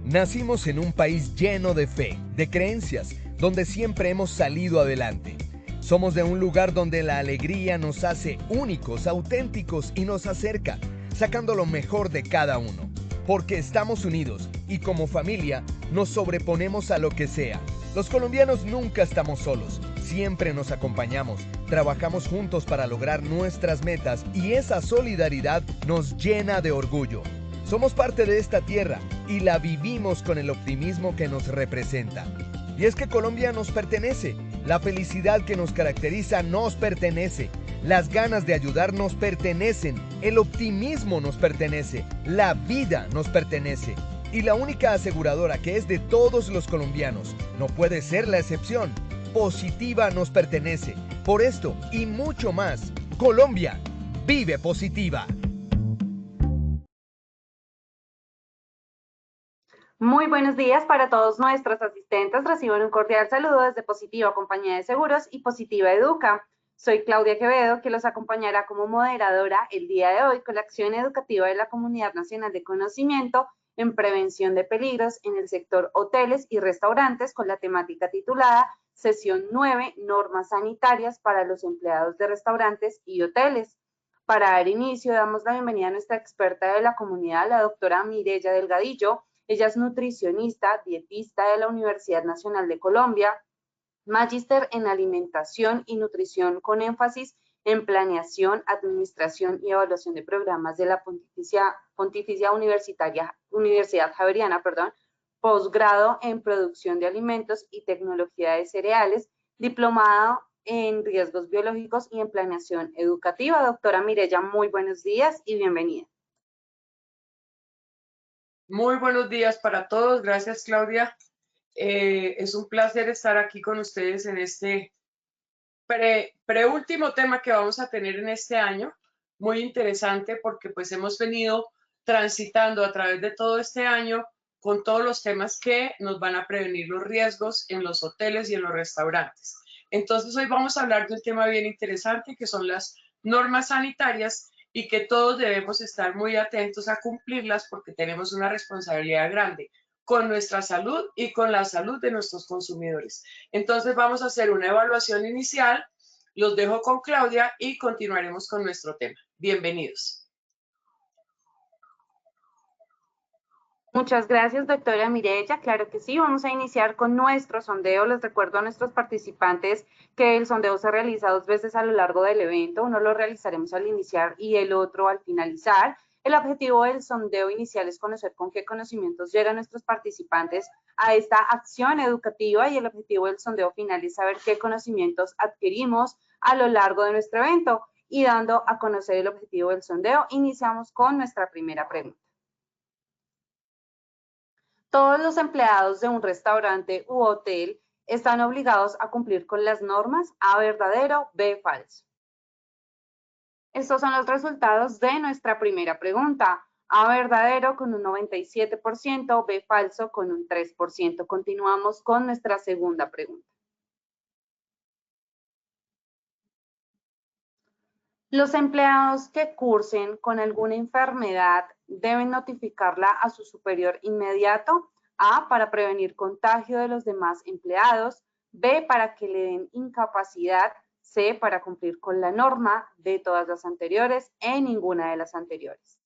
Nacimos en un país lleno de fe, de creencias, donde siempre hemos salido adelante. Somos de un lugar donde la alegría nos hace únicos, auténticos y nos acerca, sacando lo mejor de cada uno. Porque estamos unidos y como familia nos sobreponemos a lo que sea. Los colombianos nunca estamos solos, siempre nos acompañamos, trabajamos juntos para lograr nuestras metas y esa solidaridad nos llena de orgullo. Somos parte de esta tierra y la vivimos con el optimismo que nos representa. Y es que Colombia nos pertenece, la felicidad que nos caracteriza nos pertenece, las ganas de ayudar nos pertenecen, el optimismo nos pertenece, la vida nos pertenece. Y la única aseguradora que es de todos los colombianos, no puede ser la excepción, Positiva nos pertenece. Por esto y mucho más, Colombia vive Positiva. Muy buenos días para todos nuestros asistentes. Reciban un cordial saludo desde Positiva Compañía de Seguros y Positiva Educa. Soy Claudia Quevedo, que los acompañará como moderadora el día de hoy con la acción educativa de la Comunidad Nacional de Conocimiento en prevención de peligros en el sector hoteles y restaurantes con la temática titulada Sesión 9, Normas Sanitarias para los empleados de restaurantes y hoteles. Para dar inicio, damos la bienvenida a nuestra experta de la comunidad, la doctora Mireya Delgadillo. Ella es nutricionista, dietista de la Universidad Nacional de Colombia, magíster en alimentación y nutrición con énfasis en planeación, administración y evaluación de programas de la Pontificia Universidad Javeriana, posgrado en producción de alimentos y tecnología de cereales, diplomado en riesgos biológicos y en planeación educativa. Doctora Mireya, muy buenos días y bienvenida. Muy buenos días para todos. Gracias, Claudia. Es un placer estar aquí con ustedes en este preúltimo tema que vamos a tener en este año. Muy interesante porque pues hemos venido transitando a través de todo este año con todos los temas que nos van a prevenir los riesgos en los hoteles y en los restaurantes. Entonces hoy vamos a hablar de un tema bien interesante que son las normas sanitarias y que todos debemos estar muy atentos a cumplirlas porque tenemos una responsabilidad grande con nuestra salud y con la salud de nuestros consumidores. Entonces vamos a hacer una evaluación inicial, los dejo con Claudia y continuaremos con nuestro tema. Bienvenidos. Muchas gracias, doctora Mireya. Claro que sí, vamos a iniciar con nuestro sondeo. Les recuerdo a nuestros participantes que el sondeo se realiza 2 veces a lo largo del evento. Uno lo realizaremos al iniciar y el otro al finalizar. El objetivo del sondeo inicial es conocer con qué conocimientos llegan nuestros participantes a esta acción educativa y el objetivo del sondeo final es saber qué conocimientos adquirimos a lo largo de nuestro evento. Y dando a conocer el objetivo del sondeo, iniciamos con nuestra primera pregunta. Todos los empleados de un restaurante u hotel están obligados a cumplir con las normas. A, verdadero, B, falso. Estos son los resultados de nuestra primera pregunta. A, verdadero con un 97%, B, falso con un 3%. Continuamos con nuestra segunda pregunta. Los empleados que cursen con alguna enfermedad deben notificarla a su superior inmediato. A, para prevenir contagio de los demás empleados. B, para que le den incapacidad. C, para cumplir con la norma. D, todas las anteriores. E, ninguna de las anteriores.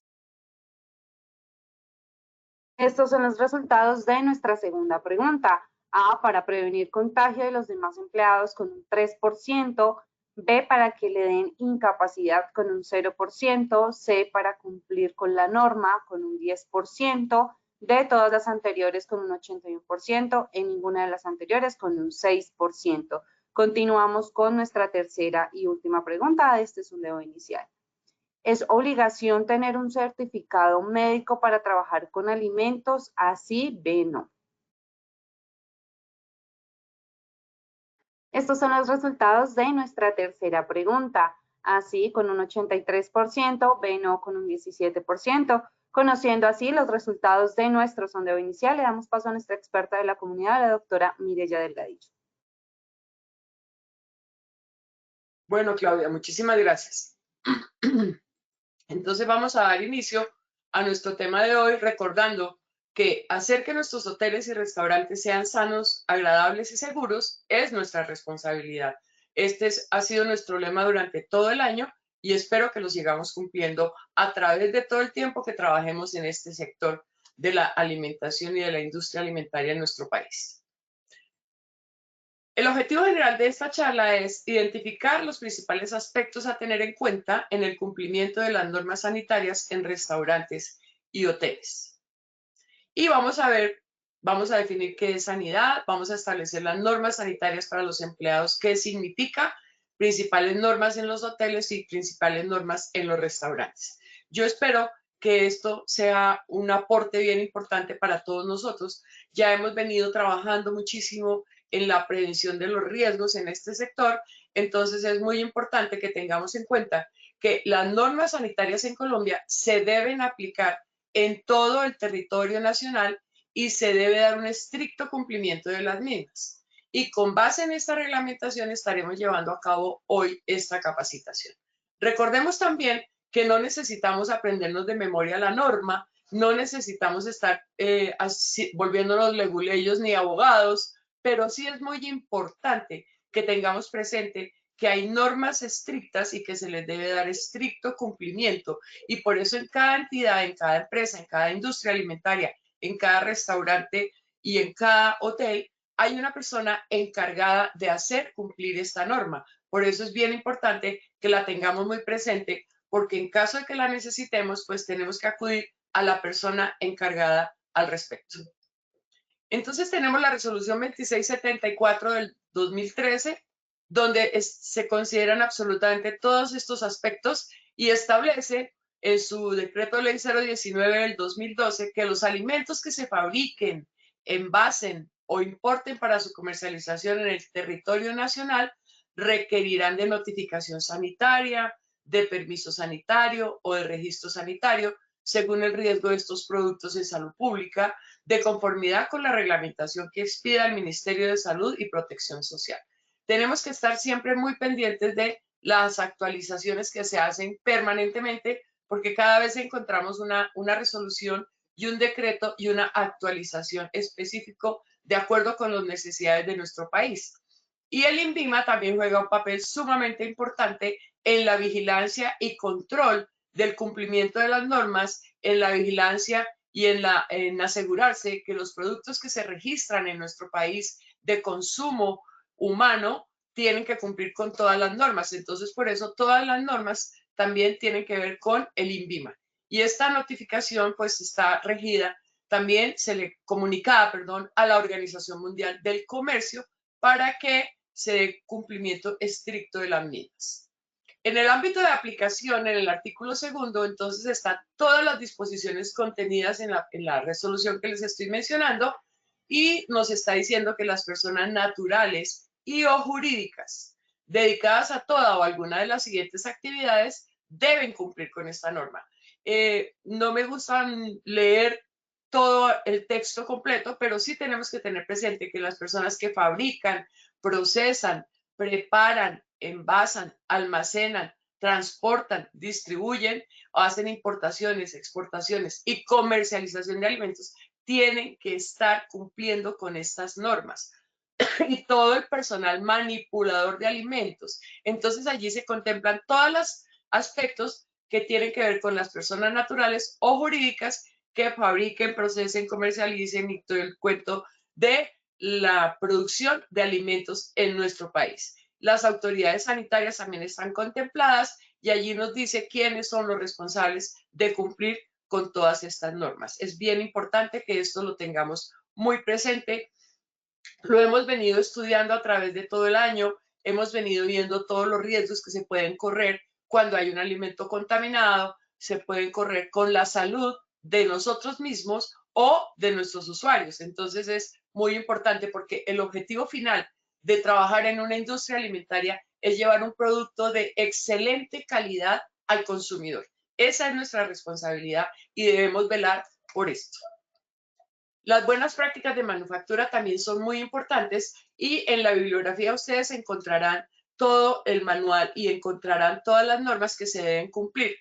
Estos son los resultados de nuestra segunda pregunta. A, para prevenir contagio de los demás empleados con un 3%. B, para que le den incapacidad con un 0%. C, para cumplir con la norma con un 10%. D, todas las anteriores con un 81%. En ninguna de las anteriores con un 6%. Continuamos con nuestra tercera y última pregunta de este sondeo inicial. ¿Es obligación tener un certificado médico para trabajar con alimentos? Así, B, no. Estos son los resultados de nuestra tercera pregunta. Así, con un 83%, B, no, con un 17%. Conociendo así los resultados de nuestro sondeo inicial, le damos paso a nuestra experta de la comunidad, la doctora Mireya Delgadillo. Bueno, Claudia, muchísimas gracias. Entonces vamos a dar inicio a nuestro tema de hoy recordando que hacer que nuestros hoteles y restaurantes sean sanos, agradables y seguros es nuestra responsabilidad. Ha sido nuestro lema durante todo el año y espero que lo sigamos cumpliendo a través de todo el tiempo que trabajemos en este sector de la alimentación y de la industria alimentaria en nuestro país. El objetivo general de esta charla es identificar los principales aspectos a tener en cuenta en el cumplimiento de las normas sanitarias en restaurantes y hoteles. Y vamos a definir qué es sanidad, vamos a establecer las normas sanitarias para los empleados, qué significa, principales normas en los hoteles y principales normas en los restaurantes. Yo espero que esto sea un aporte bien importante para todos nosotros. Ya hemos venido trabajando muchísimo en la prevención de los riesgos en este sector, entonces es muy importante que tengamos en cuenta que las normas sanitarias en Colombia se deben aplicar en todo el territorio nacional y se debe dar un estricto cumplimiento de las mismas. Y con base en esta reglamentación estaremos llevando a cabo hoy esta capacitación. Recordemos también que no necesitamos aprendernos de memoria la norma, no necesitamos estar volviéndonos leguleyos ni abogados, pero sí es muy importante que tengamos presente que hay normas estrictas y que se les debe dar estricto cumplimiento. Y por eso en cada entidad, en cada empresa, en cada industria alimentaria, en cada restaurante y en cada hotel, hay una persona encargada de hacer cumplir esta norma. Por eso es bien importante que la tengamos muy presente, porque en caso de que la necesitemos, pues tenemos que acudir a la persona encargada al respecto. Entonces tenemos la resolución 2674 del 2013, donde se consideran absolutamente todos estos aspectos y establece en su decreto ley 019 del 2012 que los alimentos que se fabriquen, envasen o importen para su comercialización en el territorio nacional requerirán de notificación sanitaria, de permiso sanitario o de registro sanitario, según el riesgo de estos productos en salud pública, de conformidad con la reglamentación que expida el Ministerio de Salud y Protección Social. Tenemos que estar siempre muy pendientes de las actualizaciones que se hacen permanentemente, porque cada vez encontramos una resolución y un decreto y una actualización específico de acuerdo con las necesidades de nuestro país. Y el INVIMA también juega un papel sumamente importante en la vigilancia y control del cumplimiento de las normas, en la vigilancia y en asegurarse que los productos que se registran en nuestro país de consumo humano tienen que cumplir con todas las normas. Entonces, por eso todas las normas también tienen que ver con el INVIMA. Y esta notificación pues está regida, también se le comunicada, a la Organización Mundial del Comercio para que se dé cumplimiento estricto de las mismas. En el ámbito de aplicación, en el artículo segundo, entonces están todas las disposiciones contenidas en la resolución que les estoy mencionando y nos está diciendo que las personas naturales y o jurídicas dedicadas a toda o alguna de las siguientes actividades deben cumplir con esta norma. No me gusta leer todo el texto completo, pero sí tenemos que tener presente que las personas que fabrican, procesan, preparan, envasan, almacenan, transportan, distribuyen o hacen importaciones, exportaciones y comercialización de alimentos tienen que estar cumpliendo con estas normas. Y todo el personal manipulador de alimentos. Entonces allí se contemplan todos los aspectos que tienen que ver con las personas naturales o jurídicas que fabriquen, procesen, comercialicen y todo el cuento de la producción de alimentos en nuestro país. Las autoridades sanitarias también están contempladas y allí nos dice quiénes son los responsables de cumplir con todas estas normas. Es bien importante que esto lo tengamos muy presente. Lo hemos venido estudiando a través de todo el año, hemos venido viendo todos los riesgos que se pueden correr cuando hay un alimento contaminado, se pueden correr con la salud de nosotros mismos o de nuestros usuarios. Entonces es muy importante porque el objetivo final de trabajar en una industria alimentaria es llevar un producto de excelente calidad al consumidor. Esa es nuestra responsabilidad y debemos velar por esto. Las buenas prácticas de manufactura también son muy importantes y en la bibliografía ustedes encontrarán todo el manual y encontrarán todas las normas que se deben cumplir.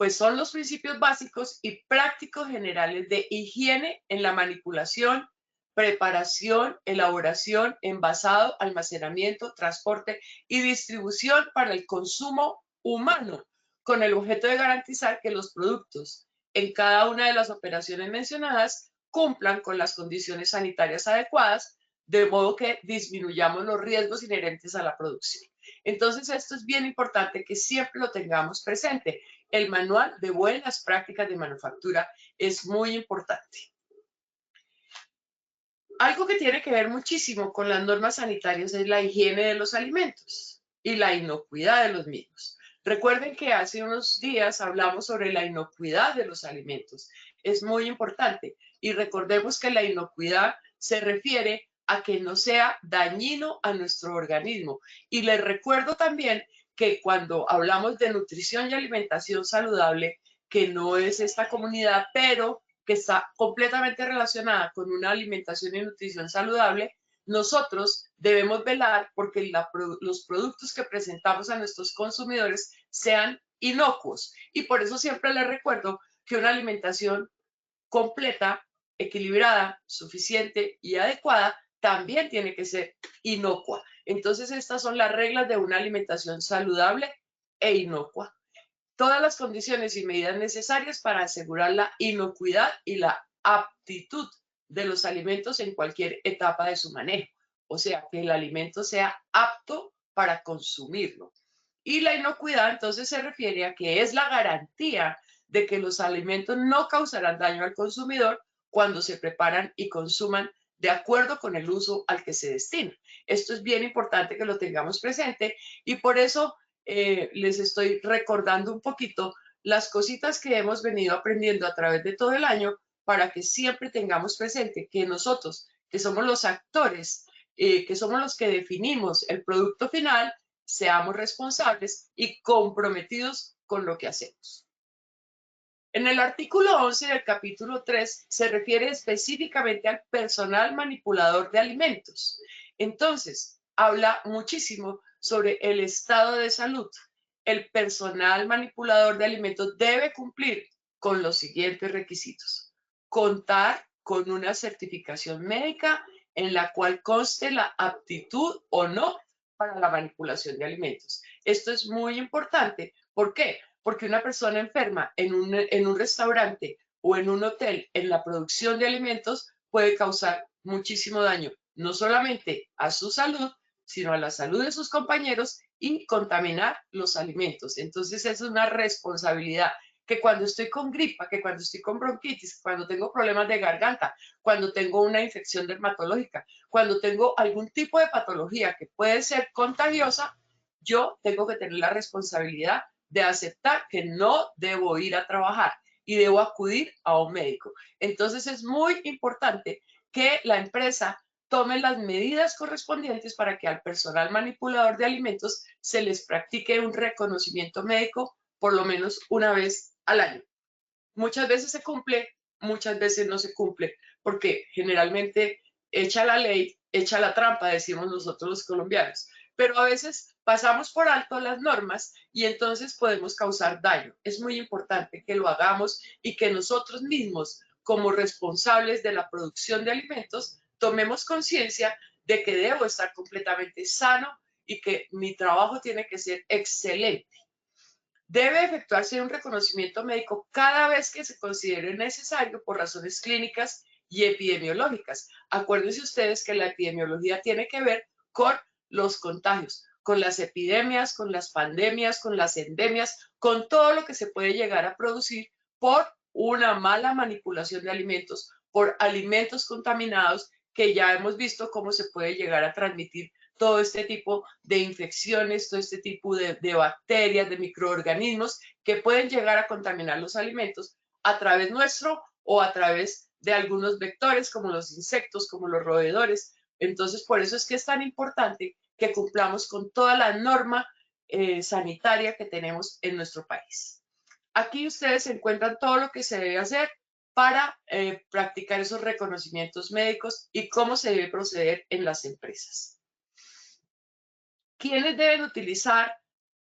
pues son los principios básicos y prácticos generales de higiene en la manipulación, preparación, elaboración, envasado, almacenamiento, transporte y distribución para el consumo humano, con el objeto de garantizar que los productos en cada una de las operaciones mencionadas cumplan con las condiciones sanitarias adecuadas, de modo que disminuyamos los riesgos inherentes a la producción. Entonces, esto es bien importante que siempre lo tengamos presente. El manual de buenas prácticas de manufactura es muy importante. Algo que tiene que ver muchísimo con las normas sanitarias es la higiene de los alimentos y la inocuidad de los mismos. Recuerden que hace unos días hablamos sobre la inocuidad de los alimentos. Es muy importante y recordemos que la inocuidad se refiere a que no sea dañino a nuestro organismo. Y les recuerdo también que cuando hablamos de nutrición y alimentación saludable, que no es esta comunidad, pero que está completamente relacionada con una alimentación y nutrición saludable, nosotros debemos velar porque los productos que presentamos a nuestros consumidores sean inocuos. Y por eso siempre les recuerdo que una alimentación completa, equilibrada, suficiente y adecuada también tiene que ser inocua. Entonces, estas son las reglas de una alimentación saludable e inocua. Todas las condiciones y medidas necesarias para asegurar la inocuidad y la aptitud de los alimentos en cualquier etapa de su manejo. O sea, que el alimento sea apto para consumirlo. Y la inocuidad entonces se refiere a que es la garantía de que los alimentos no causarán daño al consumidor cuando se preparan y consuman de acuerdo con el uso al que se destina. Esto es bien importante que lo tengamos presente y por eso les estoy recordando un poquito las cositas que hemos venido aprendiendo a través de todo el año para que siempre tengamos presente que nosotros, que somos los actores, que somos los que definimos el producto final, seamos responsables y comprometidos con lo que hacemos. En el artículo 11 del capítulo 3 se refiere específicamente al personal manipulador de alimentos. Entonces, habla muchísimo sobre el estado de salud. El personal manipulador de alimentos debe cumplir con los siguientes requisitos. Contar con una certificación médica en la cual conste la aptitud o no para la manipulación de alimentos. Esto es muy importante. ¿Por qué? Porque una persona enferma en un restaurante o en un hotel en la producción de alimentos puede causar muchísimo daño, no solamente a su salud, sino a la salud de sus compañeros y contaminar los alimentos. Entonces es una responsabilidad que cuando estoy con gripa, que cuando estoy con bronquitis, cuando tengo problemas de garganta, cuando tengo una infección dermatológica, cuando tengo algún tipo de patología que puede ser contagiosa, yo tengo que tener la responsabilidad de aceptar que no debo ir a trabajar y debo acudir a un médico. Entonces es muy importante que la empresa tome las medidas correspondientes para que al personal manipulador de alimentos se les practique un reconocimiento médico por lo menos una vez al año. Muchas veces se cumple, muchas veces no se cumple, porque generalmente echa la ley, echa la trampa, decimos nosotros los colombianos. Pero a veces pasamos por alto las normas y entonces podemos causar daño. Es muy importante que lo hagamos y que nosotros mismos, como responsables de la producción de alimentos, tomemos conciencia de que debo estar completamente sano y que mi trabajo tiene que ser excelente. Debe efectuarse un reconocimiento médico cada vez que se considere necesario por razones clínicas y epidemiológicas. Acuérdense ustedes que la epidemiología tiene que ver con los contagios, con las epidemias, con las pandemias, con las endemias, con todo lo que se puede llegar a producir por una mala manipulación de alimentos, por alimentos contaminados, que ya hemos visto cómo se puede llegar a transmitir todo este tipo de infecciones, todo este tipo de bacterias, de microorganismos que pueden llegar a contaminar los alimentos a través nuestro o a través de algunos vectores como los insectos, como los roedores. Entonces, por eso es que es tan importante que cumplamos con toda la norma sanitaria que tenemos en nuestro país. Aquí ustedes encuentran todo lo que se debe hacer para practicar esos reconocimientos médicos y cómo se debe proceder en las empresas. ¿Quiénes deben utilizar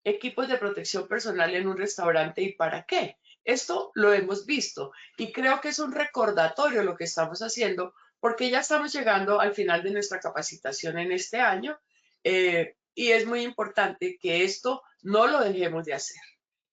equipos de protección personal en un restaurante y para qué? Esto lo hemos visto y creo que es un recordatorio lo que estamos haciendo porque ya estamos llegando al final de nuestra capacitación en este año y es muy importante que esto no lo dejemos de hacer,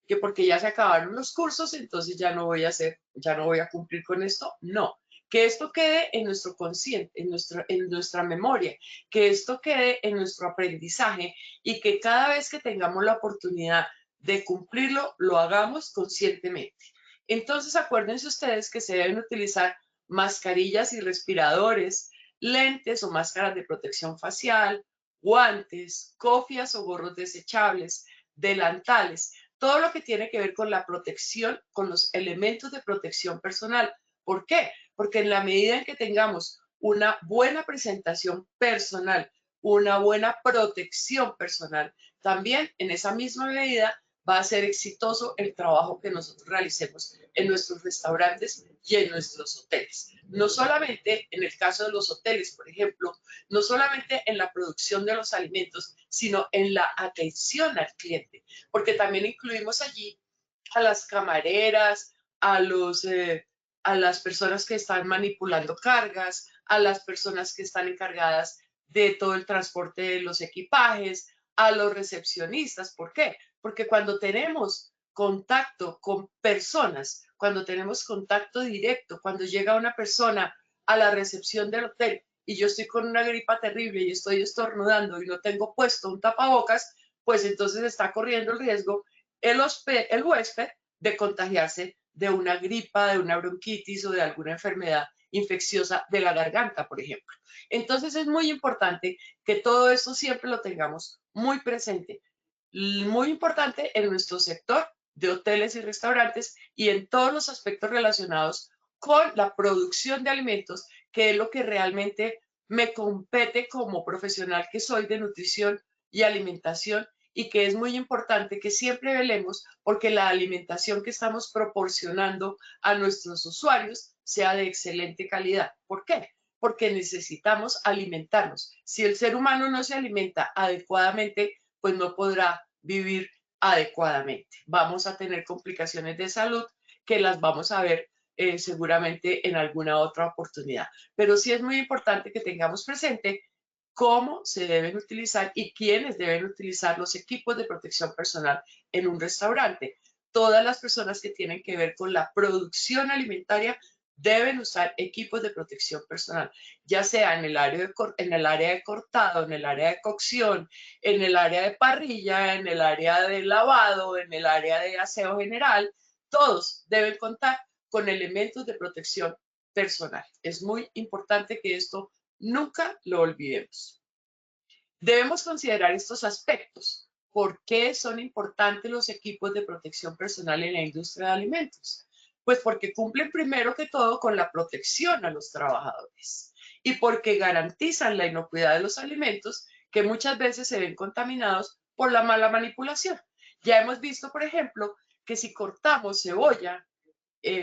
que porque ya se acabaron los cursos, entonces ya no voy a hacer, ya no voy a cumplir con esto. No, que esto quede en nuestro consciente, en nuestra memoria, que esto quede en nuestro aprendizaje y que cada vez que tengamos la oportunidad de cumplirlo, lo hagamos conscientemente. Entonces, acuérdense ustedes que se deben utilizar mascarillas y respiradores, lentes o máscaras de protección facial, guantes, cofias o gorros desechables, delantales, todo lo que tiene que ver con la protección, con los elementos de protección personal. ¿Por qué? Porque en la medida en que tengamos una buena presentación personal, una buena protección personal, también en esa misma medida va a ser exitoso el trabajo que nosotros realicemos en nuestros restaurantes y en nuestros hoteles. No solamente en el caso de los hoteles, por ejemplo, no solamente en la producción de los alimentos, sino en la atención al cliente, porque también incluimos allí a las camareras, a las personas que están manipulando cargas, a las personas que están encargadas de todo el transporte de los equipajes, a los recepcionistas. ¿Por qué? Porque cuando tenemos contacto con personas, cuando tenemos contacto directo, cuando llega una persona a la recepción del hotel y yo estoy con una gripa terrible y estoy estornudando y no tengo puesto un tapabocas, pues entonces está corriendo el riesgo el huésped de contagiarse de una gripa, de una bronquitis o de alguna enfermedad infecciosa de la garganta, por ejemplo. Entonces es muy importante que todo eso siempre lo tengamos muy presente. Muy importante en nuestro sector de hoteles y restaurantes y en todos los aspectos relacionados con la producción de alimentos, que es lo que realmente me compete como profesional que soy de nutrición y alimentación y que es muy importante que siempre velemos porque la alimentación que estamos proporcionando a nuestros usuarios sea de excelente calidad. ¿Por qué? Porque necesitamos alimentarnos. Si el ser humano no se alimenta adecuadamente, pues no podrá vivir adecuadamente. Vamos a tener complicaciones de salud que las vamos a ver seguramente en alguna otra oportunidad. Pero sí es muy importante que tengamos presente cómo se deben utilizar y quiénes deben utilizar los equipos de protección personal en un restaurante. Todas las personas que tienen que ver con la producción alimentaria deben usar equipos de protección personal, ya sea en el área de cortado, en el área de cocción, en el área de parrilla, en el área de lavado, en el área de aseo general. Todos deben contar con elementos de protección personal. Es muy importante que esto nunca lo olvidemos. Debemos considerar estos aspectos. ¿Por qué son importantes los equipos de protección personal en la industria de alimentos? Pues porque cumplen primero que todo con la protección a los trabajadores y porque garantizan la inocuidad de los alimentos que muchas veces se ven contaminados por la mala manipulación. Ya hemos visto, por ejemplo, que si cortamos cebolla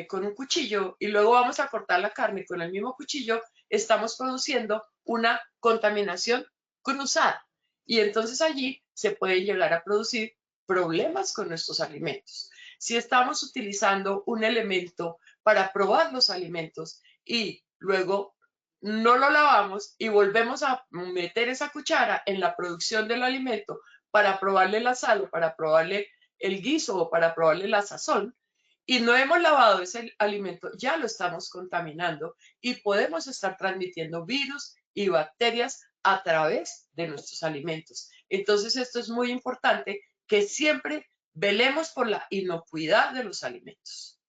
con un cuchillo y luego vamos a cortar la carne con el mismo cuchillo, estamos produciendo una contaminación cruzada. Y entonces allí se puede llegar a producir problemas con nuestros alimentos. Si estamos utilizando un elemento para probar los alimentos y luego no lo lavamos y volvemos a meter esa cuchara en la producción del alimento para probarle la sal o para probarle el guiso o para probarle la sazón, y no hemos lavado ese alimento, ya lo estamos contaminando y podemos estar transmitiendo virus y bacterias a través de nuestros alimentos. Entonces, esto es muy importante que siempre velemos por la inocuidad de los alimentos.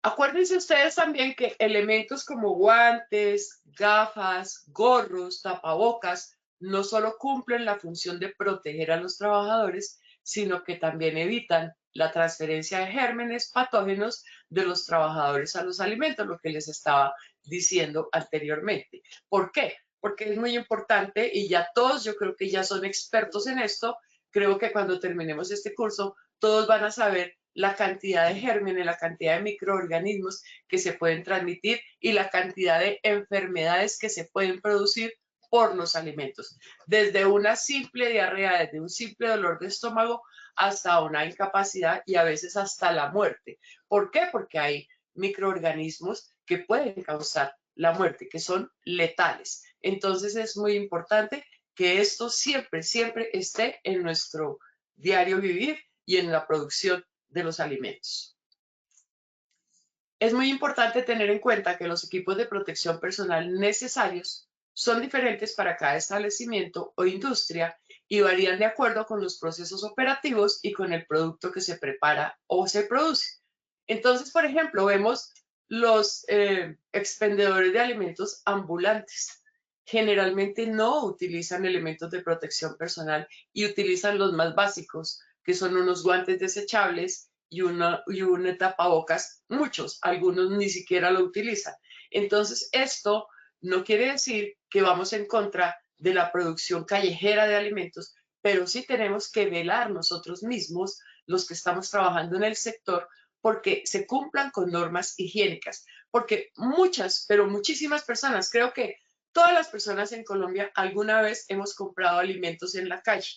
Acuérdense ustedes también que elementos como guantes, gafas, gorros, tapabocas, no solo cumplen la función de proteger a los trabajadores, sino que también evitan la transferencia de gérmenes patógenos de los trabajadores a los alimentos, lo que les estaba diciendo anteriormente. ¿Por qué? Porque es muy importante y ya todos, yo creo que ya son expertos en esto. Creo que cuando terminemos este curso, todos van a saber la cantidad de gérmenes, la cantidad de microorganismos que se pueden transmitir y la cantidad de enfermedades que se pueden producir por los alimentos. Desde una simple diarrea, desde un simple dolor de estómago, hasta una incapacidad y a veces hasta la muerte. ¿Por qué? Porque hay microorganismos que pueden causar la muerte, que son letales. Entonces es muy importante que esto siempre, siempre esté en nuestro diario vivir y en la producción de los alimentos. Es muy importante tener en cuenta que los equipos de protección personal necesarios son diferentes para cada establecimiento o industria y varían de acuerdo con los procesos operativos y con el producto que se prepara o se produce. Entonces, por ejemplo, vemos los expendedores de alimentos ambulantes. Generalmente no utilizan elementos de protección personal y utilizan los más básicos, que son unos guantes desechables y un tapabocas. Muchos, algunos ni siquiera lo utilizan. Entonces, esto no quiere decir que vamos en contra de la producción callejera de alimentos, pero sí tenemos que velar nosotros mismos, los que estamos trabajando en el sector, porque se cumplan con normas higiénicas. Porque muchas, pero muchísimas personas, creo que todas las personas en Colombia alguna vez hemos comprado alimentos en la calle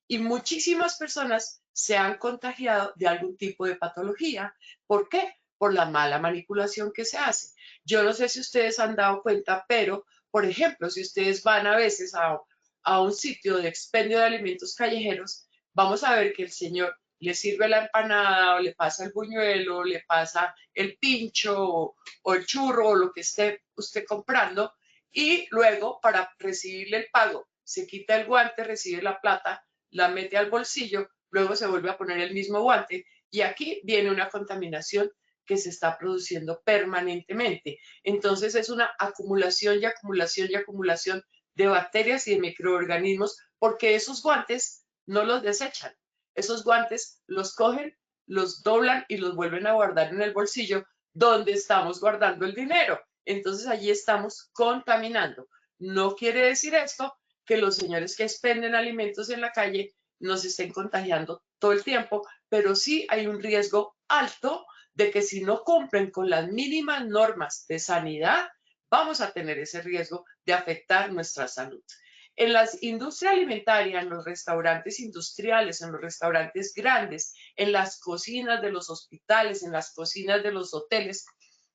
y muchísimas personas se han contagiado de algún tipo de patología. ¿Por qué? Por la mala manipulación que se hace. Yo no sé si ustedes han dado cuenta, pero, por ejemplo, si ustedes van a veces a un sitio de expendio de alimentos callejeros, vamos a ver que el señor le sirve la empanada o le pasa el buñuelo, le pasa el pincho o el churro o lo que esté usted comprando y luego para recibirle el pago se quita el guante, recibe la plata, la mete al bolsillo, luego se vuelve a poner el mismo guante y aquí viene una contaminación que se está produciendo permanentemente. Entonces es una acumulación y acumulación y acumulación de bacterias y de microorganismos porque esos guantes no los desechan. Esos guantes los cogen, los doblan y los vuelven a guardar en el bolsillo donde estamos guardando el dinero. Entonces allí estamos contaminando. No quiere decir esto que los señores que expenden alimentos en la calle nos estén contagiando todo el tiempo, pero sí hay un riesgo alto de que si no cumplen con las mínimas normas de sanidad, vamos a tener ese riesgo de afectar nuestra salud. En la industria alimentaria, en los restaurantes industriales, en los restaurantes grandes, en las cocinas de los hospitales, en las cocinas de los hoteles,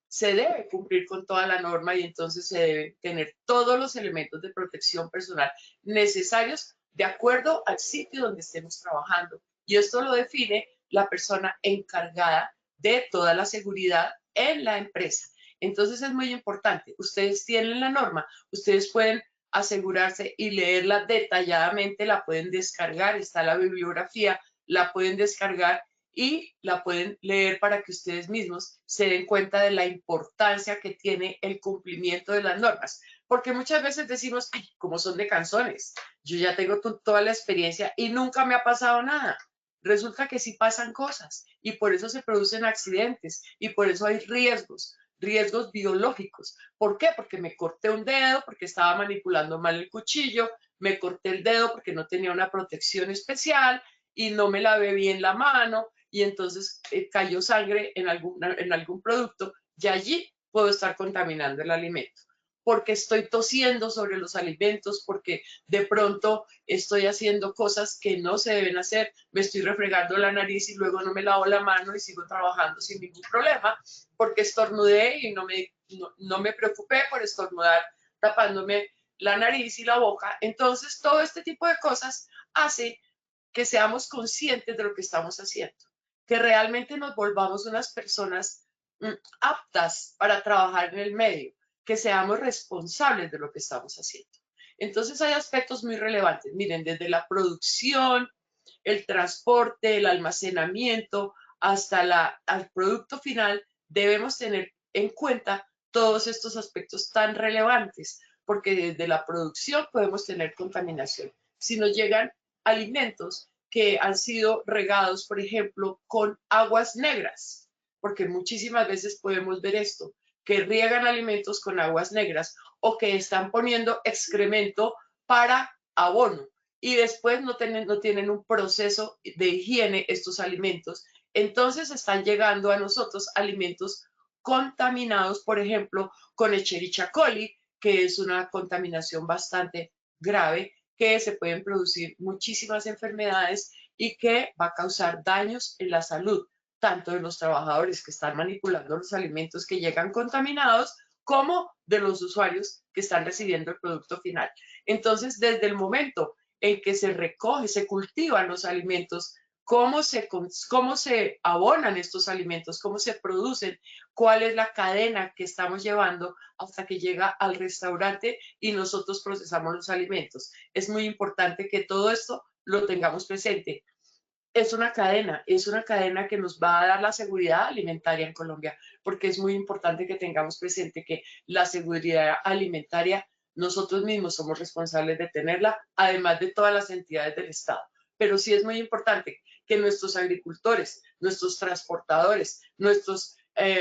se debe cumplir con toda la norma y entonces se deben tener todos los elementos de protección personal necesarios de acuerdo al sitio donde estemos trabajando. Y esto lo define la persona encargada de toda la seguridad en la empresa. Entonces es muy importante. Ustedes tienen la norma, ustedes pueden asegurarse y leerla detalladamente, la pueden descargar, está la bibliografía, la pueden descargar y la pueden leer para que ustedes mismos se den cuenta de la importancia que tiene el cumplimiento de las normas. Porque muchas veces decimos, ay, como son de canzones, yo ya tengo toda la experiencia y nunca me ha pasado nada. Resulta que sí pasan cosas y por eso se producen accidentes y por eso hay riesgos biológicos. ¿Por qué? Porque me corté un dedo, porque estaba manipulando mal el cuchillo, me corté el dedo porque no tenía una protección especial y no me lavé bien la mano y entonces cayó sangre en algún producto y allí puedo estar contaminando el alimento. Porque estoy tosiendo sobre los alimentos, porque de pronto estoy haciendo cosas que no se deben hacer, me estoy refregando la nariz y luego no me lavo la mano y sigo trabajando sin ningún problema, porque estornudé y no me preocupé por estornudar tapándome la nariz y la boca. Entonces, todo este tipo de cosas hace que seamos conscientes de lo que estamos haciendo, que realmente nos volvamos unas personas aptas para trabajar en el medio, que seamos responsables de lo que estamos haciendo. Entonces hay aspectos muy relevantes. Miren, desde la producción, el transporte, el almacenamiento, hasta al producto final, debemos tener en cuenta todos estos aspectos tan relevantes, porque desde la producción podemos tener contaminación. Si nos llegan alimentos que han sido regados, por ejemplo, con aguas negras, porque muchísimas veces podemos ver esto, que riegan alimentos con aguas negras o que están poniendo excremento para abono y después no tienen un proceso de higiene estos alimentos. Entonces están llegando a nosotros alimentos contaminados, por ejemplo, con Escherichia coli, que es una contaminación bastante grave, que se pueden producir muchísimas enfermedades y que va a causar daños en la salud, tanto de los trabajadores que están manipulando los alimentos que llegan contaminados, como de los usuarios que están recibiendo el producto final. Entonces, desde el momento en que se recoge, se cultivan los alimentos, cómo se abonan estos alimentos, cómo se producen, cuál es la cadena que estamos llevando hasta que llega al restaurante y nosotros procesamos los alimentos. Es muy importante que todo esto lo tengamos presente. Es una cadena que nos va a dar la seguridad alimentaria en Colombia, porque es muy importante que tengamos presente que la seguridad alimentaria nosotros mismos somos responsables de tenerla, además de todas las entidades del Estado. Pero sí es muy importante que nuestros agricultores, nuestros transportadores, nuestros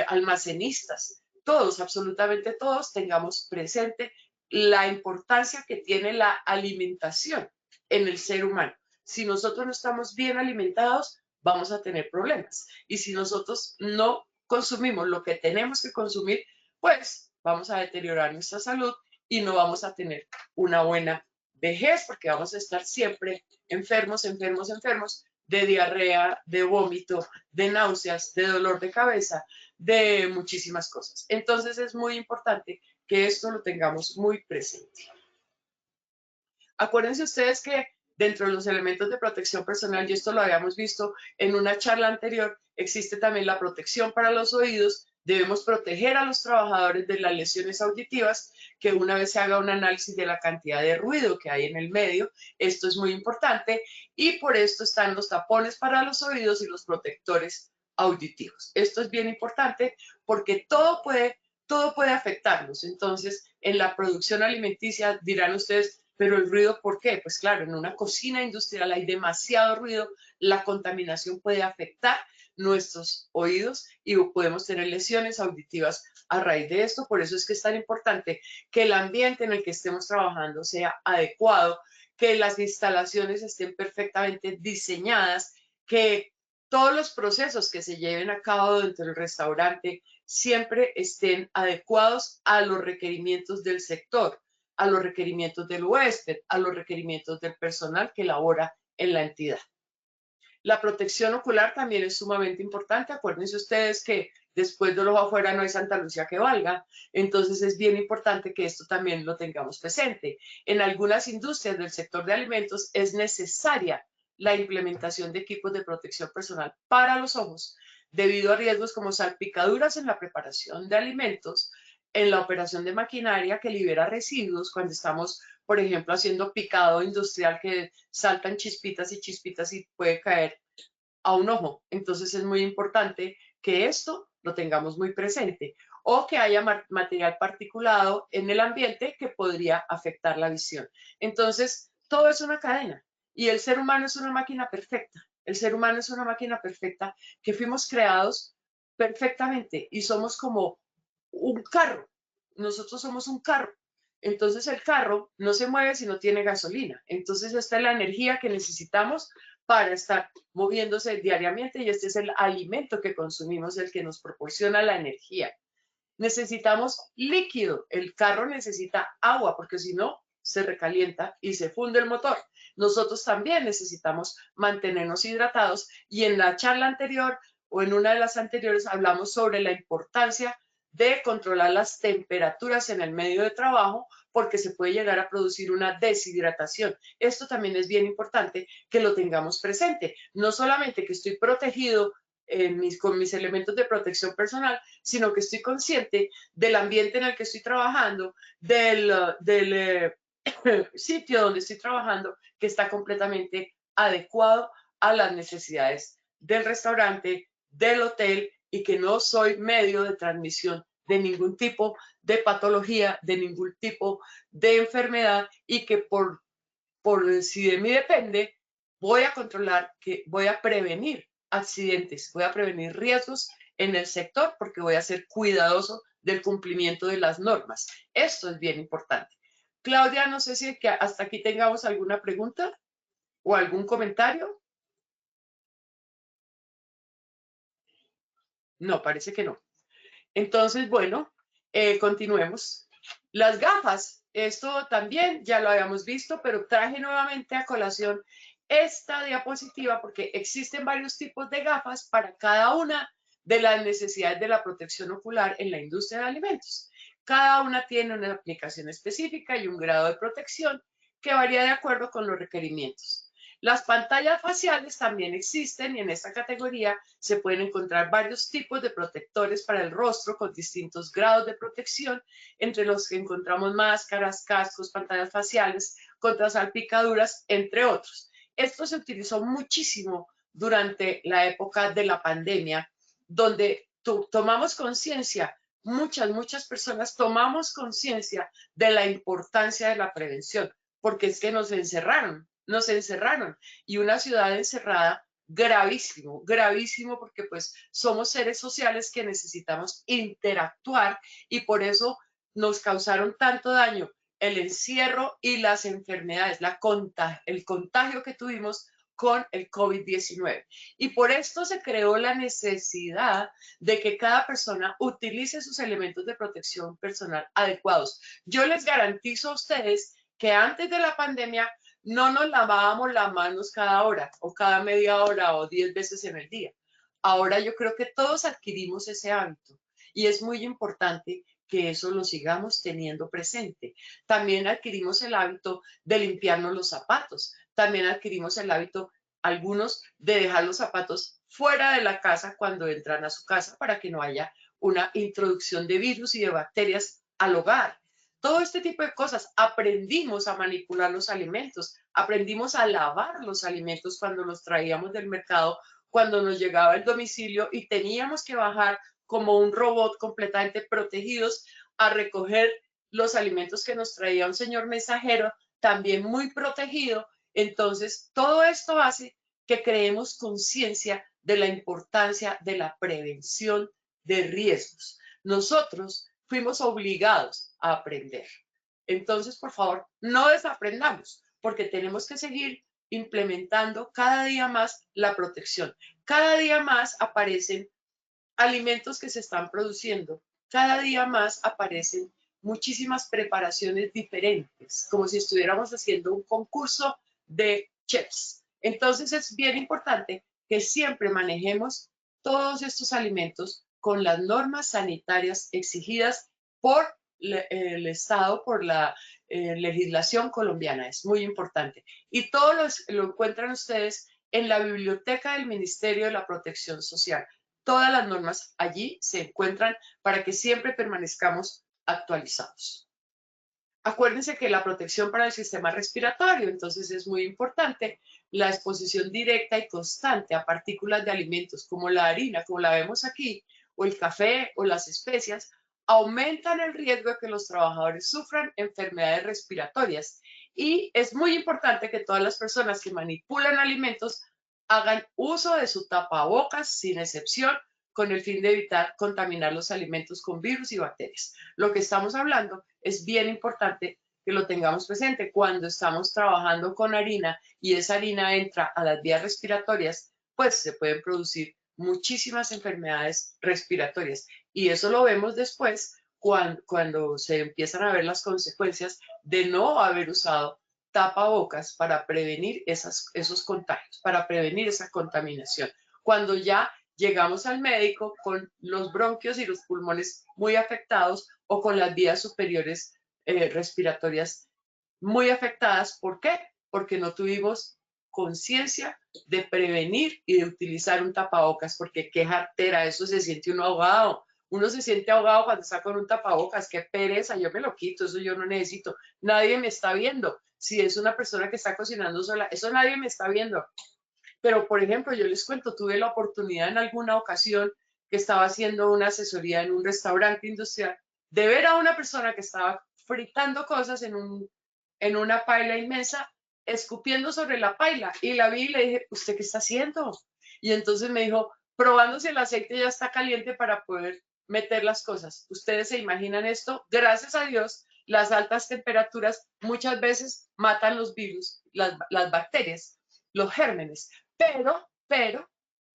almacenistas, todos, absolutamente todos, tengamos presente la importancia que tiene la alimentación en el ser humano. Si nosotros no estamos bien alimentados, vamos a tener problemas. Y si nosotros no consumimos lo que tenemos que consumir, pues vamos a deteriorar nuestra salud y no vamos a tener una buena vejez, porque vamos a estar siempre enfermos, enfermos, enfermos de diarrea, de vómito, de náuseas, de dolor de cabeza, de muchísimas cosas. Entonces es muy importante que esto lo tengamos muy presente. Acuérdense ustedes que dentro de los elementos de protección personal, y esto lo habíamos visto en una charla anterior, existe también la protección para los oídos. Debemos proteger a los trabajadores de las lesiones auditivas, que una vez se haga un análisis de la cantidad de ruido que hay en el medio, esto es muy importante, y por esto están los tapones para los oídos y los protectores auditivos. Esto es bien importante porque todo puede afectarnos. Entonces, en la producción alimenticia dirán ustedes, pero el ruido, ¿por qué? Pues claro, en una cocina industrial hay demasiado ruido, la contaminación puede afectar nuestros oídos y podemos tener lesiones auditivas a raíz de esto. Por eso es que es tan importante que el ambiente en el que estemos trabajando sea adecuado, que las instalaciones estén perfectamente diseñadas, que todos los procesos que se lleven a cabo dentro del restaurante siempre estén adecuados a los requerimientos del sector, a los requerimientos del huésped, a los requerimientos del personal que labora en la entidad. La protección ocular también es sumamente importante. Acuérdense ustedes que después del ojo afuera no hay Santa Lucía que valga. Entonces es bien importante que esto también lo tengamos presente. En algunas industrias del sector de alimentos es necesaria la implementación de equipos de protección personal para los ojos, debido a riesgos como salpicaduras en la preparación de alimentos, en la operación de maquinaria que libera residuos cuando estamos, por ejemplo, haciendo picado industrial, que saltan chispitas y chispitas y puede caer a un ojo. Entonces es muy importante que esto lo tengamos muy presente, o que haya material particulado en el ambiente que podría afectar la visión. Entonces, todo es una cadena y el ser humano es una máquina perfecta. El ser humano es una máquina perfecta que fuimos creados perfectamente y somos como un carro. Nosotros somos un carro. Entonces el carro no se mueve si no tiene gasolina. Entonces esta es la energía que necesitamos para estar moviéndose diariamente y este es el alimento que consumimos, el que nos proporciona la energía. Necesitamos líquido. El carro necesita agua porque si no se recalienta y se funde el motor. Nosotros también necesitamos mantenernos hidratados y en la charla anterior o en una de las anteriores hablamos sobre la importancia de controlar las temperaturas en el medio de trabajo porque se puede llegar a producir una deshidratación. Esto también es bien importante que lo tengamos presente. No solamente que estoy protegido con mis elementos de protección personal, sino que estoy consciente del ambiente en el que estoy trabajando, del sitio donde estoy trabajando, que está completamente adecuado a las necesidades del restaurante, del hotel, y que no soy medio de transmisión de ningún tipo de patología, de ningún tipo de enfermedad, y que por si de mí depende, voy a controlar, que voy a prevenir accidentes, voy a prevenir riesgos en el sector porque voy a ser cuidadoso del cumplimiento de las normas. Esto es bien importante. Claudia, no sé si hasta aquí tengamos alguna pregunta o algún comentario. No, parece que no. Entonces, bueno, continuemos. Las gafas, esto también ya lo habíamos visto, pero traje nuevamente a colación esta diapositiva porque existen varios tipos de gafas para cada una de las necesidades de la protección ocular en la industria de alimentos. Cada una tiene una aplicación específica y un grado de protección que varía de acuerdo con los requerimientos. Las pantallas faciales también existen y en esta categoría se pueden encontrar varios tipos de protectores para el rostro con distintos grados de protección, entre los que encontramos máscaras, cascos, pantallas faciales contra salpicaduras, entre otros. Esto se utilizó muchísimo durante la época de la pandemia, donde tomamos conciencia, muchas personas tomamos conciencia de la importancia de la prevención, porque es que nos encerraron y una ciudad encerrada, gravísimo, gravísimo, porque pues somos seres sociales que necesitamos interactuar y por eso nos causaron tanto daño el encierro y las enfermedades, el contagio que tuvimos con el COVID-19. Y por esto se creó la necesidad de que cada persona utilice sus elementos de protección personal adecuados. Yo les garantizo a ustedes que antes de la pandemia no nos lavábamos las manos cada hora o cada media hora o 10 veces en el día. Ahora yo creo que todos adquirimos ese hábito y es muy importante que eso lo sigamos teniendo presente. También adquirimos el hábito de limpiarnos los zapatos. También adquirimos el hábito, algunos, de dejar los zapatos fuera de la casa cuando entran a su casa para que no haya una introducción de virus y de bacterias al hogar. Todo este tipo de cosas. Aprendimos a manipular los alimentos, aprendimos a lavar los alimentos cuando los traíamos del mercado, cuando nos llegaba el domicilio y teníamos que bajar como un robot completamente protegidos a recoger los alimentos que nos traía un señor mensajero, también muy protegido. Entonces, todo esto hace que creemos conciencia de la importancia de la prevención de riesgos. Nosotros fuimos obligados a aprender. Entonces, por favor, no desaprendamos, porque tenemos que seguir implementando cada día más la protección. Cada día más aparecen alimentos que se están produciendo. Cada día más aparecen muchísimas preparaciones diferentes, como si estuviéramos haciendo un concurso de chefs. Entonces es bien importante que siempre manejemos todos estos alimentos con las normas sanitarias exigidas por el Estado, por la legislación colombiana. Es muy importante. Y todo lo encuentran ustedes en la biblioteca del Ministerio de la Protección Social. Todas las normas allí se encuentran para que siempre permanezcamos actualizados. Acuérdense que la protección para el sistema respiratorio, entonces es muy importante la exposición directa y constante a partículas de alimentos como la harina, como la vemos aquí, o el café o las especias, aumentan el riesgo de que los trabajadores sufran enfermedades respiratorias. Y es muy importante que todas las personas que manipulan alimentos hagan uso de su tapabocas sin excepción con el fin de evitar contaminar los alimentos con virus y bacterias. Lo que estamos hablando es bien importante que lo tengamos presente. Cuando estamos trabajando con harina y esa harina entra a las vías respiratorias, pues se pueden producir muchísimas enfermedades respiratorias. Y eso lo vemos después cuando se empiezan a ver las consecuencias de no haber usado tapabocas para prevenir esos contagios, para prevenir esa contaminación. Cuando ya llegamos al médico con los bronquios y los pulmones muy afectados o con las vías superiores respiratorias muy afectadas. ¿Por qué? Porque no tuvimos conciencia de prevenir y de utilizar un tapabocas, porque qué jartera, eso se siente uno ahogado. Uno se siente ahogado cuando está con un tapabocas, qué pereza, yo me lo quito, eso yo no necesito. Nadie me está viendo. Si es una persona que está cocinando sola, eso nadie me está viendo. Pero, por ejemplo, yo les cuento, tuve la oportunidad en alguna ocasión que estaba haciendo una asesoría en un restaurante industrial de ver a una persona que estaba fritando cosas en una paila inmensa, escupiendo sobre la paila. Y la vi y le dije, ¿usted qué está haciendo? Y entonces me dijo, probando si el aceite ya está caliente para poder meter las cosas. ¿Ustedes se imaginan esto? Gracias a Dios, las altas temperaturas muchas veces matan los virus, las bacterias, los gérmenes, pero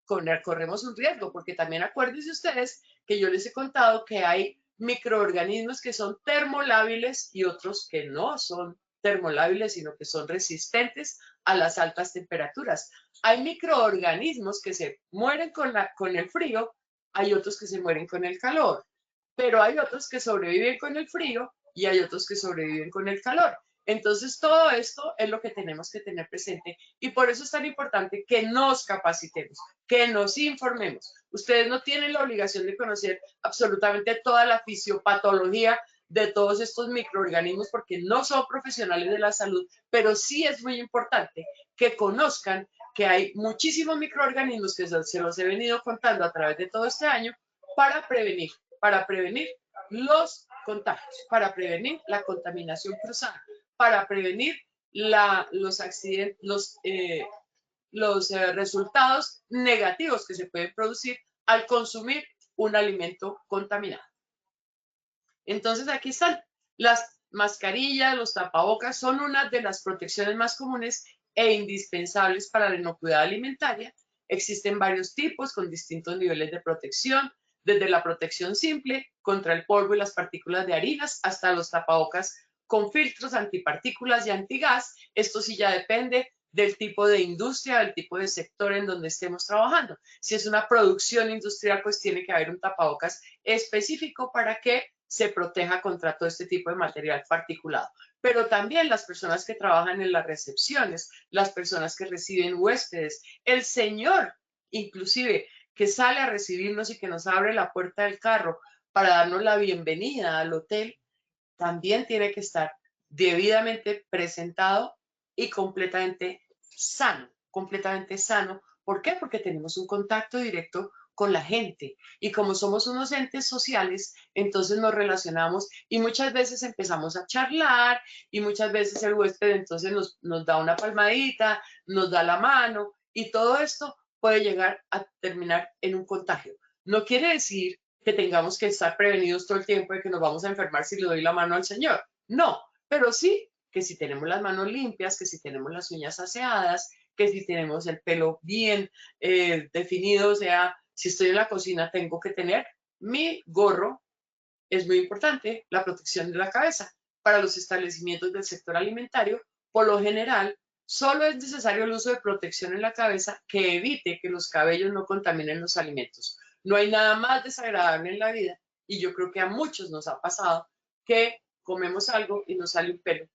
corremos un riesgo, porque también acuérdense ustedes que yo les he contado que hay microorganismos que son termolábiles y otros que no son termolábiles, sino que son resistentes a las altas temperaturas. Hay microorganismos que se mueren con el frío, hay otros que se mueren con el calor, pero hay otros que sobreviven con el frío y hay otros que sobreviven con el calor. Entonces, todo esto es lo que tenemos que tener presente y por eso es tan importante que nos capacitemos, que nos informemos. Ustedes no tienen la obligación de conocer absolutamente toda la fisiopatología de todos estos microorganismos porque no son profesionales de la salud, pero sí es muy importante que conozcan que hay muchísimos microorganismos que se los he venido contando a través de todo este año para prevenir los contagios, para prevenir la contaminación cruzada, para prevenir los accidentes, los resultados negativos que se pueden producir al consumir un alimento contaminado. Entonces aquí están las mascarillas, los tapabocas, son una de las protecciones más comunes e indispensables para la inocuidad alimentaria. Existen varios tipos con distintos niveles de protección, desde la protección simple contra el polvo y las partículas de harinas hasta los tapabocas con filtros antipartículas y antigas. Esto sí ya depende del tipo de industria, del tipo de sector en donde estemos trabajando. Si es una producción industrial, pues tiene que haber un tapabocas específico para que se proteja contra todo este tipo de material particulado. Pero también las personas que trabajan en las recepciones, las personas que reciben huéspedes, el señor inclusive que sale a recibirnos y que nos abre la puerta del carro para darnos la bienvenida al hotel, también tiene que estar debidamente presentado y completamente sano, completamente sano. ¿Por qué? Porque tenemos un contacto directo con la gente y como somos unos entes sociales, entonces nos relacionamos y muchas veces empezamos a charlar y muchas veces el huésped entonces nos da una palmadita, nos da la mano y todo esto puede llegar a terminar en un contagio. No quiere decir que tengamos que estar prevenidos todo el tiempo de que nos vamos a enfermar si le doy la mano al Señor. No, pero sí que si tenemos las manos limpias, que si tenemos las uñas aseadas, que si tenemos el pelo bien definido, o sea, si estoy en la cocina tengo que tener mi gorro, es muy importante, la protección de la cabeza. Para los establecimientos del sector alimentario, por lo general, solo es necesario el uso de protección en la cabeza que evite que los cabellos no contaminen los alimentos. No hay nada más desagradable en la vida y yo creo que a muchos nos ha pasado que comemos algo y nos sale un pelo.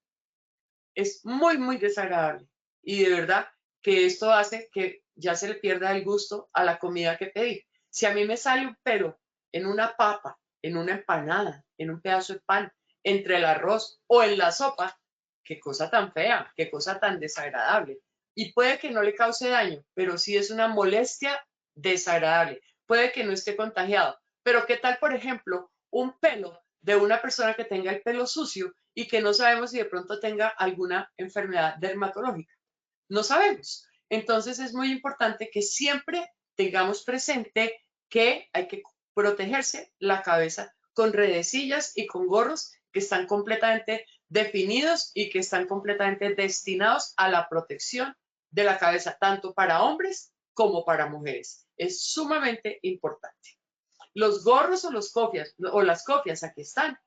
Es muy, muy desagradable y de verdad que esto hace que ya se le pierda el gusto a la comida que pedí. Si a mí me sale un pelo en una papa, en una empanada, en un pedazo de pan, entre el arroz o en la sopa, qué cosa tan fea, qué cosa tan desagradable. Y puede que no le cause daño, pero sí es una molestia desagradable. Puede que no esté contagiado, pero ¿qué tal, por ejemplo, un pelo de una persona que tenga el pelo sucio y que no sabemos si de pronto tenga alguna enfermedad dermatológica? No sabemos. Entonces es muy importante que siempre tengamos presente que hay que protegerse la cabeza con redecillas y con gorros que están completamente definidos y que están completamente destinados a la protección de la cabeza, tanto para hombres como para mujeres. Es sumamente importante. Los gorros o las cofias, aquí están.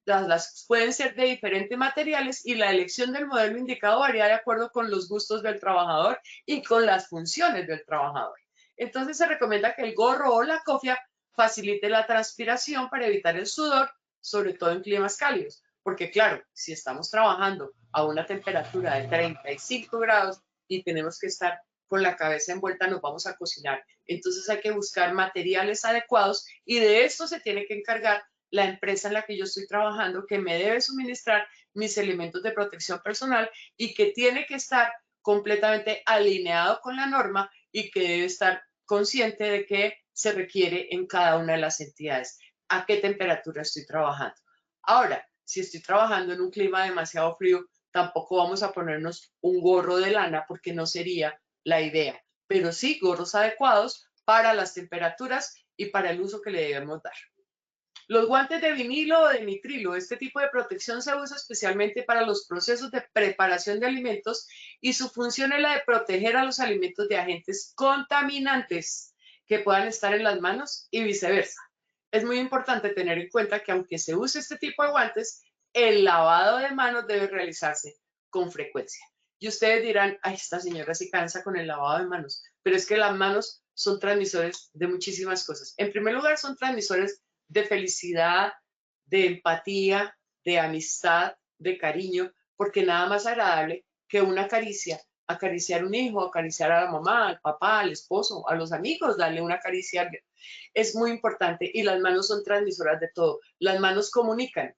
Las pueden ser de diferentes materiales y la elección del modelo indicado varía de acuerdo con los gustos del trabajador y con las funciones del trabajador. Entonces se recomienda que el gorro o la cofia facilite la transpiración para evitar el sudor, sobre todo en climas cálidos. Porque claro, si estamos trabajando a una temperatura de 35 grados y tenemos que estar con la cabeza envuelta, nos vamos a cocinar. Entonces hay que buscar materiales adecuados y de esto se tiene que encargar la empresa en la que yo estoy trabajando, que me debe suministrar mis elementos de protección personal y que tiene que estar completamente alineado con la norma y que debe estar consciente de que se requiere en cada una de las entidades. ¿A qué temperatura estoy trabajando? Ahora, si estoy trabajando en un clima demasiado frío, tampoco vamos a ponernos un gorro de lana porque no sería la idea, pero sí gorros adecuados para las temperaturas y para el uso que le debemos dar. Los guantes de vinilo o de nitrilo, este tipo de protección se usa especialmente para los procesos de preparación de alimentos y su función es la de proteger a los alimentos de agentes contaminantes que puedan estar en las manos y viceversa. Es muy importante tener en cuenta que aunque se use este tipo de guantes, el lavado de manos debe realizarse con frecuencia. Y ustedes dirán, ay, esta señora se cansa con el lavado de manos, pero es que las manos son transmisores de muchísimas cosas. En primer lugar, son transmisores de felicidad, de empatía, de amistad, de cariño, porque nada más agradable que una caricia, acariciar a un hijo, acariciar a la mamá, al papá, al esposo, a los amigos, darle una caricia a alguien. Es muy importante y las manos son transmisoras de todo. Las manos comunican,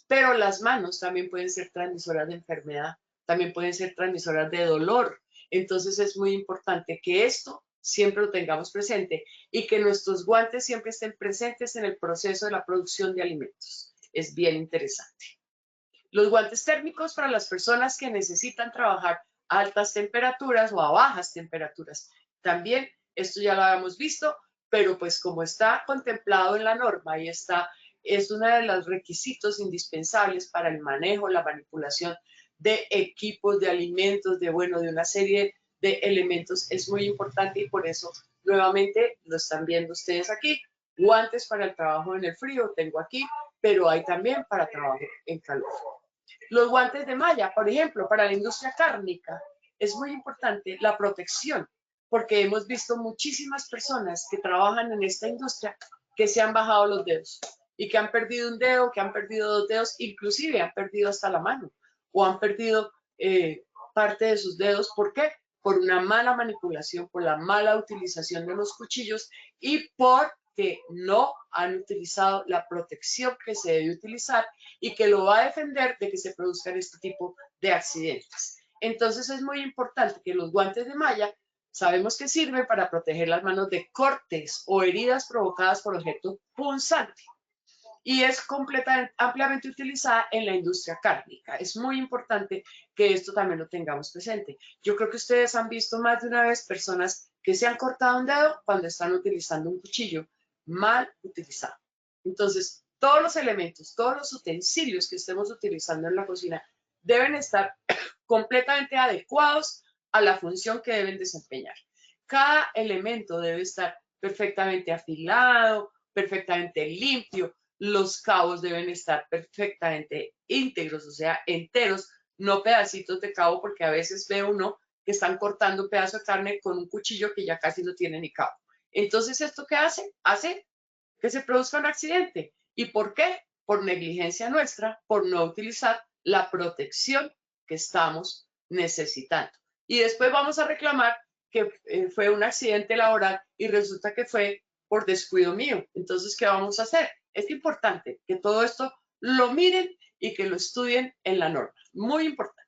pero las manos también pueden ser transmisoras de enfermedad, también pueden ser transmisoras de dolor. Entonces es muy importante que esto siempre lo tengamos presente y que nuestros guantes siempre estén presentes en el proceso de la producción de alimentos. Es bien interesante. Los guantes térmicos para las personas que necesitan trabajar a altas temperaturas o a bajas temperaturas. También esto ya lo habíamos visto, pero pues como está contemplado en la norma y es uno de los requisitos indispensables para el manejo, la manipulación de equipos, de alimentos, de una serie de elementos, es muy importante y por eso nuevamente lo están viendo ustedes aquí. Guantes para el trabajo en el frío, tengo aquí, pero hay también para trabajo en calor. Los guantes de malla, por ejemplo, para la industria cárnica, es muy importante la protección, porque hemos visto muchísimas personas que trabajan en esta industria que se han bajado los dedos y que han perdido un dedo, que han perdido 2 dedos, inclusive han perdido hasta la mano o han perdido parte de sus dedos. ¿Por qué? Por una mala manipulación, por la mala utilización de los cuchillos y porque no han utilizado la protección que se debe utilizar y que lo va a defender de que se produzcan este tipo de accidentes. Entonces es muy importante que los guantes de malla sabemos que sirven para proteger las manos de cortes o heridas provocadas por objeto punzante y es ampliamente utilizada en la industria cárnica. Es muy importante que esto también lo tengamos presente. Yo creo que ustedes han visto más de una vez personas que se han cortado un dedo cuando están utilizando un cuchillo mal utilizado. Entonces, todos los elementos, todos los utensilios que estemos utilizando en la cocina deben estar completamente adecuados a la función que deben desempeñar. Cada elemento debe estar perfectamente afilado, perfectamente limpio. Los cabos deben estar perfectamente íntegros, o sea, enteros, no pedacitos de cabo, porque a veces ve uno que están cortando un pedazo de carne con un cuchillo que ya casi no tiene ni cabo. Entonces, ¿esto qué hace? Hace que se produzca un accidente. ¿Y por qué? Por negligencia nuestra, por no utilizar la protección que estamos necesitando. Y después vamos a reclamar que fue un accidente laboral y resulta que fue por descuido mío. Entonces, ¿qué vamos a hacer? Es importante que todo esto lo miren y que lo estudien en la norma. Muy importante.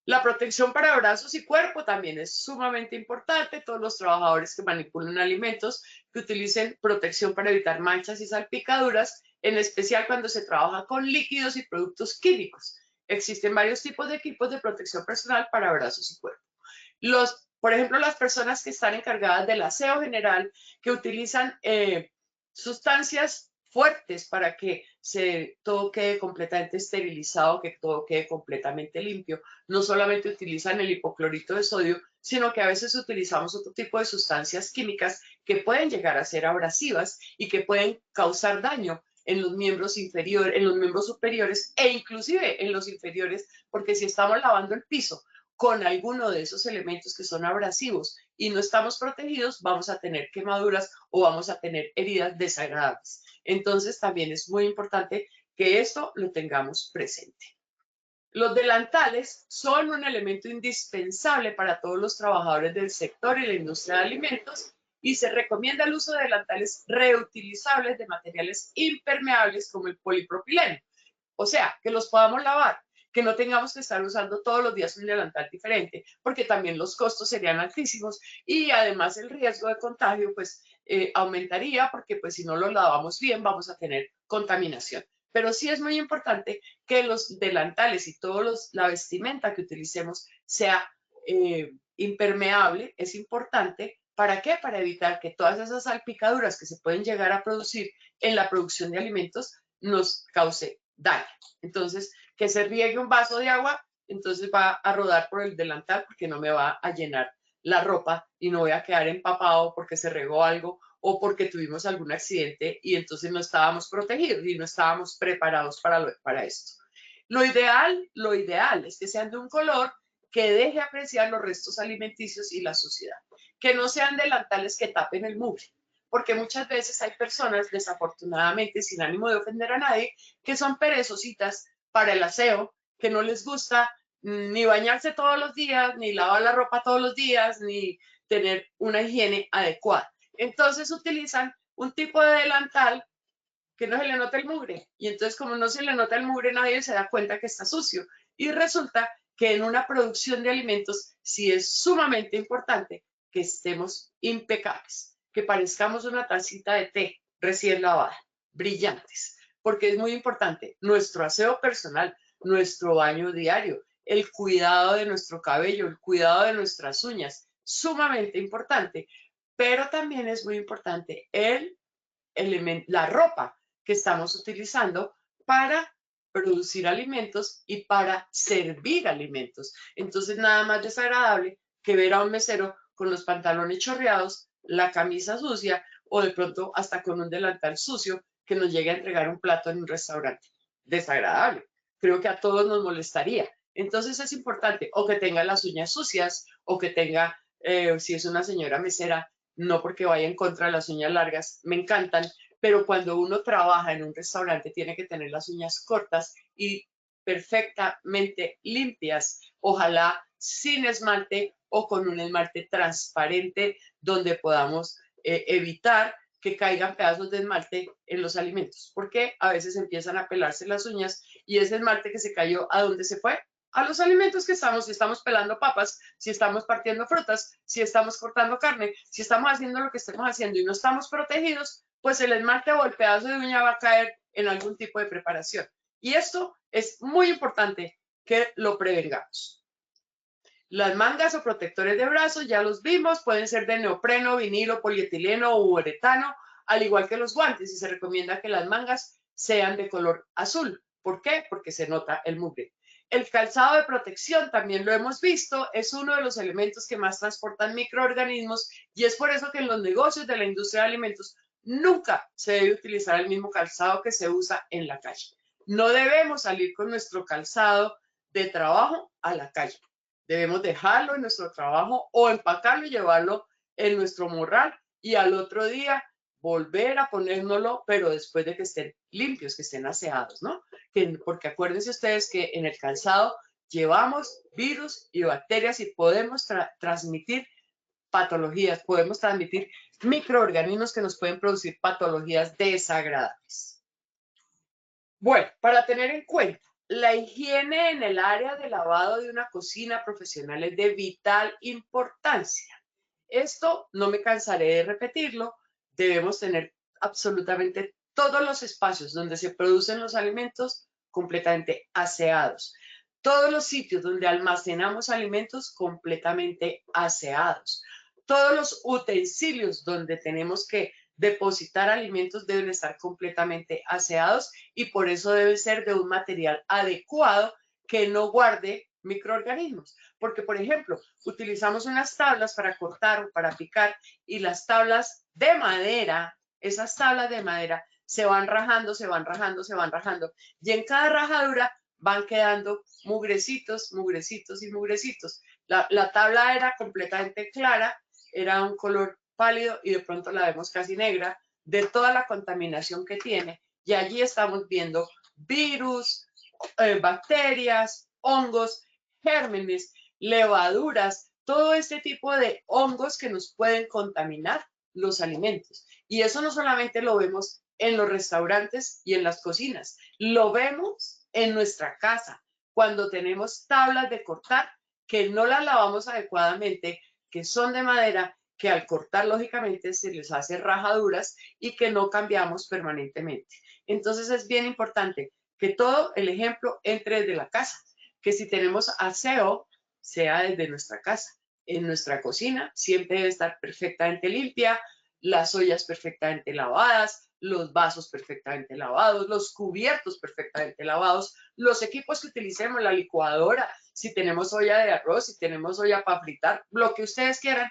La protección para brazos y cuerpo también es sumamente importante. Todos los trabajadores que manipulan alimentos que utilicen protección para evitar manchas y salpicaduras, en especial cuando se trabaja con líquidos y productos químicos. Existen varios tipos de equipos de protección personal para brazos y cuerpo. Por ejemplo, las personas que están encargadas del aseo general, que utilizan sustancias fuertes para que todo quede completamente esterilizado, que todo quede completamente limpio. No solamente utilizan el hipoclorito de sodio, sino que a veces utilizamos otro tipo de sustancias químicas que pueden llegar a ser abrasivas y que pueden causar daño en los miembros inferiores, en los miembros superiores e inclusive en los inferiores, porque si estamos lavando el piso con alguno de esos elementos que son abrasivos y no estamos protegidos, vamos a tener quemaduras o vamos a tener heridas desagradables. Entonces, también es muy importante que esto lo tengamos presente. Los delantales son un elemento indispensable para todos los trabajadores del sector y la industria de alimentos y se recomienda el uso de delantales reutilizables de materiales impermeables como el polipropileno. O sea, que los podamos lavar, que no tengamos que estar usando todos los días un delantal diferente, porque también los costos serían altísimos y además el riesgo de contagio pues aumentaría porque pues si no los lavamos bien vamos a tener contaminación. Pero sí es muy importante que los delantales y la vestimenta que utilicemos sea impermeable, es importante. ¿Para qué? Para evitar que todas esas salpicaduras que se pueden llegar a producir en la producción de alimentos nos cause daño. Entonces, que se riegue un vaso de agua, entonces va a rodar por el delantal porque no me va a llenar la ropa y no voy a quedar empapado porque se regó algo o porque tuvimos algún accidente y entonces no estábamos protegidos y no estábamos preparados para esto. Lo ideal es que sean de un color que deje apreciar los restos alimenticios y la suciedad. Que no sean delantales que tapen el mugre, porque muchas veces hay personas, desafortunadamente, sin ánimo de ofender a nadie, que son perezositas para el aseo, que no les gusta ni bañarse todos los días, ni lavar la ropa todos los días, ni tener una higiene adecuada. Entonces utilizan un tipo de delantal que no se le nota el mugre. Y entonces, como no se le nota el mugre, nadie se da cuenta que está sucio. Y resulta que en una producción de alimentos sí es sumamente importante que estemos impecables, que parezcamos una tacita de té recién lavada, brillantes, porque es muy importante nuestro aseo personal, nuestro baño diario, el cuidado de nuestro cabello, el cuidado de nuestras uñas, sumamente importante, pero también es muy importante la ropa que estamos utilizando para producir alimentos y para servir alimentos. Entonces, nada más desagradable que ver a un mesero con los pantalones chorreados, la camisa sucia o de pronto hasta con un delantal sucio que nos llegue a entregar un plato en un restaurante. Desagradable. Creo que a todos nos molestaría. Entonces es importante o que tenga las uñas sucias o que tenga, si es una señora mesera, no porque vaya en contra de las uñas largas, me encantan, pero cuando uno trabaja en un restaurante tiene que tener las uñas cortas y perfectamente limpias, ojalá sin esmalte o con un esmalte transparente donde podamos evitar que caigan pedazos de esmalte en los alimentos, porque a veces empiezan a pelarse las uñas y ese esmalte que se cayó, ¿a dónde se fue? A los alimentos que estamos, si estamos pelando papas, si estamos partiendo frutas, si estamos cortando carne, si estamos haciendo lo que estemos haciendo y no estamos protegidos, pues el esmalte o el pedazo de uña va a caer en algún tipo de preparación. Y esto es muy importante que lo prevengamos. Las mangas o protectores de brazos, ya los vimos, pueden ser de neopreno, vinilo, polietileno u uretano, al igual que los guantes, y se recomienda que las mangas sean de color azul. ¿Por qué? Porque se nota el mugre. El calzado de protección, también lo hemos visto, es uno de los elementos que más transportan microorganismos y es por eso que en los negocios de la industria de alimentos nunca se debe utilizar el mismo calzado que se usa en la calle. No debemos salir con nuestro calzado de trabajo a la calle. Debemos dejarlo en nuestro trabajo o empacarlo y llevarlo en nuestro morral y al otro día volver a ponérnoslo, pero después de que estén limpios, que estén aseados, ¿no? Porque acuérdense ustedes que en el calzado llevamos virus y bacterias y podemos transmitir patologías, podemos transmitir microorganismos que nos pueden producir patologías desagradables. Bueno, para tener en cuenta, la higiene en el área de lavado de una cocina profesional es de vital importancia. Esto no me cansaré de repetirlo, debemos tener absolutamente todos los espacios donde se producen los alimentos completamente aseados. Todos los sitios donde almacenamos alimentos completamente aseados. Todos los utensilios donde tenemos que depositar alimentos deben estar completamente aseados y por eso debe ser de un material adecuado que no guarde microorganismos. Porque, por ejemplo, utilizamos unas tablas para cortar o para picar y las tablas de madera, esas tablas de madera se van rajando, se van rajando, se van rajando y en cada rajadura van quedando mugrecitos, mugrecitos y mugrecitos. La tabla era completamente clara, era un color pálido y de pronto la vemos casi negra de toda la contaminación que tiene y allí estamos viendo virus, bacterias, hongos, gérmenes, levaduras, todo este tipo de hongos que nos pueden contaminar los alimentos. Y eso no solamente lo vemos en los restaurantes y en las cocinas, lo vemos en nuestra casa, cuando tenemos tablas de cortar que no las lavamos adecuadamente, que son de madera, que al cortar lógicamente se les hace rajaduras y que no cambiamos permanentemente. Entonces es bien importante que todo el ejemplo entre desde la casa, que si tenemos aseo, sea desde nuestra casa. En nuestra cocina siempre debe estar perfectamente limpia, las ollas perfectamente lavadas, los vasos perfectamente lavados, los cubiertos perfectamente lavados, los equipos que utilicemos, la licuadora, si tenemos olla de arroz, si tenemos olla para fritar, lo que ustedes quieran,